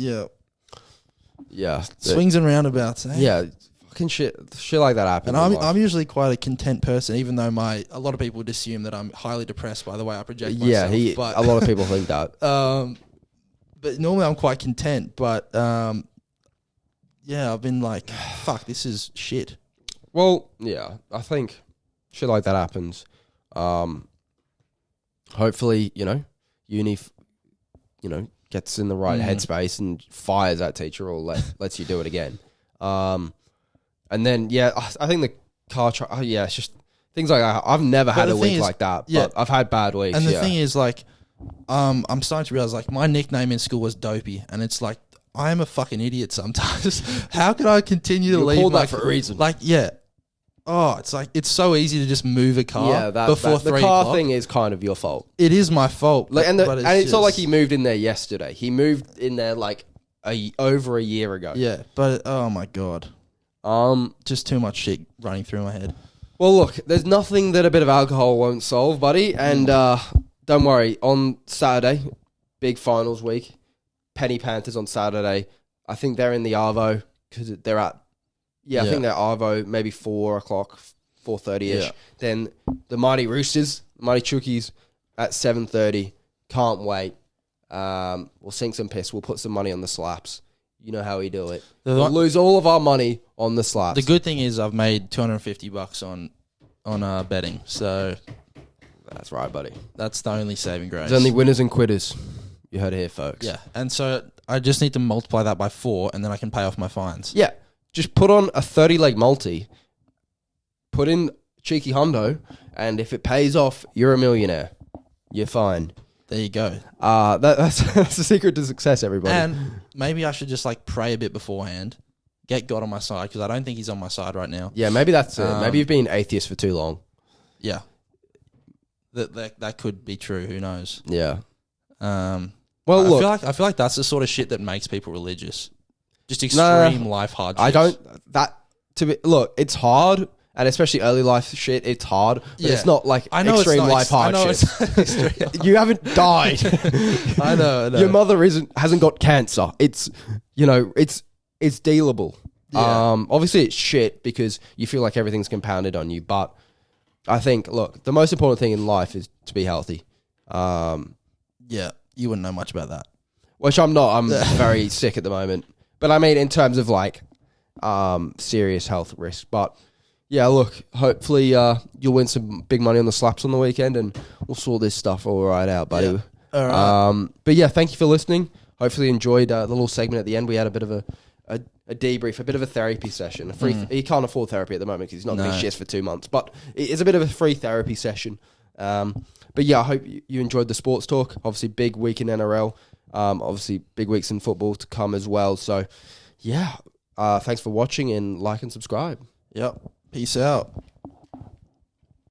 B: swings and roundabouts. Eh?
A: Yeah, fucking shit like that happens.
B: And I'm usually quite a content person, even though a lot of people would assume that I'm highly depressed by the way I project myself.
A: Yeah, but a lot of people think that.
B: But normally I'm quite content. But I've been like, fuck, this is shit.
A: Well, yeah, I think shit like that happens. Hopefully, uni, gets in the right headspace and fires that teacher or lets you do it again. And then, I think the car it's just things like that. I've never had a week like that, but I've had bad weeks.
B: And the thing is, like, I'm starting to realize, like, my nickname in school was Dopey, and it's like, I am a fucking idiot sometimes. How can I continue to leave?
A: Called that for a reason.
B: Like, yeah. Oh, it's like, it's so easy to just move a car before 3
A: o'clock. The car
B: o'clock.
A: thing is kind of your fault.
B: It is my fault.
A: Like, and it's not like he moved in there yesterday. He moved in there like over a year ago.
B: Yeah, but oh my God. Just too much shit running through my head.
A: Well, look, there's nothing that a bit of alcohol won't solve, buddy. And don't worry, on Saturday, big finals week, Penny Panthers on Saturday. I think they're in the Arvo because they're at... I think they're Arvo, maybe 4 o'clock, 4:30ish. Yeah. Then the Mighty Roosters, the Mighty Chookies at 7:30. Can't wait. We'll sink some piss. We'll put some money on the slaps. You know how we do it. We'll lose all of our money on the slaps.
B: The good thing is I've made $250 on betting. So
A: that's right, buddy.
B: That's the only saving grace.
A: There's only winners and quitters. You heard it here, folks.
B: Yeah, and so I just need to multiply that by 4, and then I can pay off my fines.
A: Yeah. Just put on a 30-leg multi, put in cheeky hundo, and if it pays off, you're a millionaire. You're fine.
B: There you go.
A: That's the secret to success, everybody.
B: And maybe I should just like pray a bit beforehand, get God on my side, because I don't think he's on my side right now.
A: Yeah, maybe that's it. Maybe you've been atheist for too long.
B: Yeah. That could be true. Who knows?
A: Yeah.
B: Well, look, I feel like that's the sort of shit that makes people religious. Just extreme life hardships.
A: Look, it's hard, and especially early life shit, it's hard, but it's not like extreme life hardship. You haven't died.
B: I know.
A: Your mother hasn't got cancer. It's dealable. Yeah. Obviously it's shit because you feel like everything's compounded on you, but I think, look, the most important thing in life is to be healthy.
B: Yeah, you wouldn't know much about that.
A: Which I'm not. I'm very sick at the moment. But I mean, in terms of like serious health risk. But yeah, look, hopefully you'll win some big money on the slaps on the weekend, and we'll sort this stuff all right out, buddy. Yeah.
B: All right.
A: But yeah, thank you for listening. Hopefully you enjoyed the little segment at the end. We had a bit of a debrief, a bit of a therapy session. He can't afford therapy at the moment because he's not doing shit for 2 months. But it's a bit of a free therapy session. But yeah, I hope you enjoyed the sports talk. Obviously, big week in NRL. Obviously, big weeks in football to come as well. So, yeah, thanks for watching, and like and subscribe.
B: Yep. Peace out.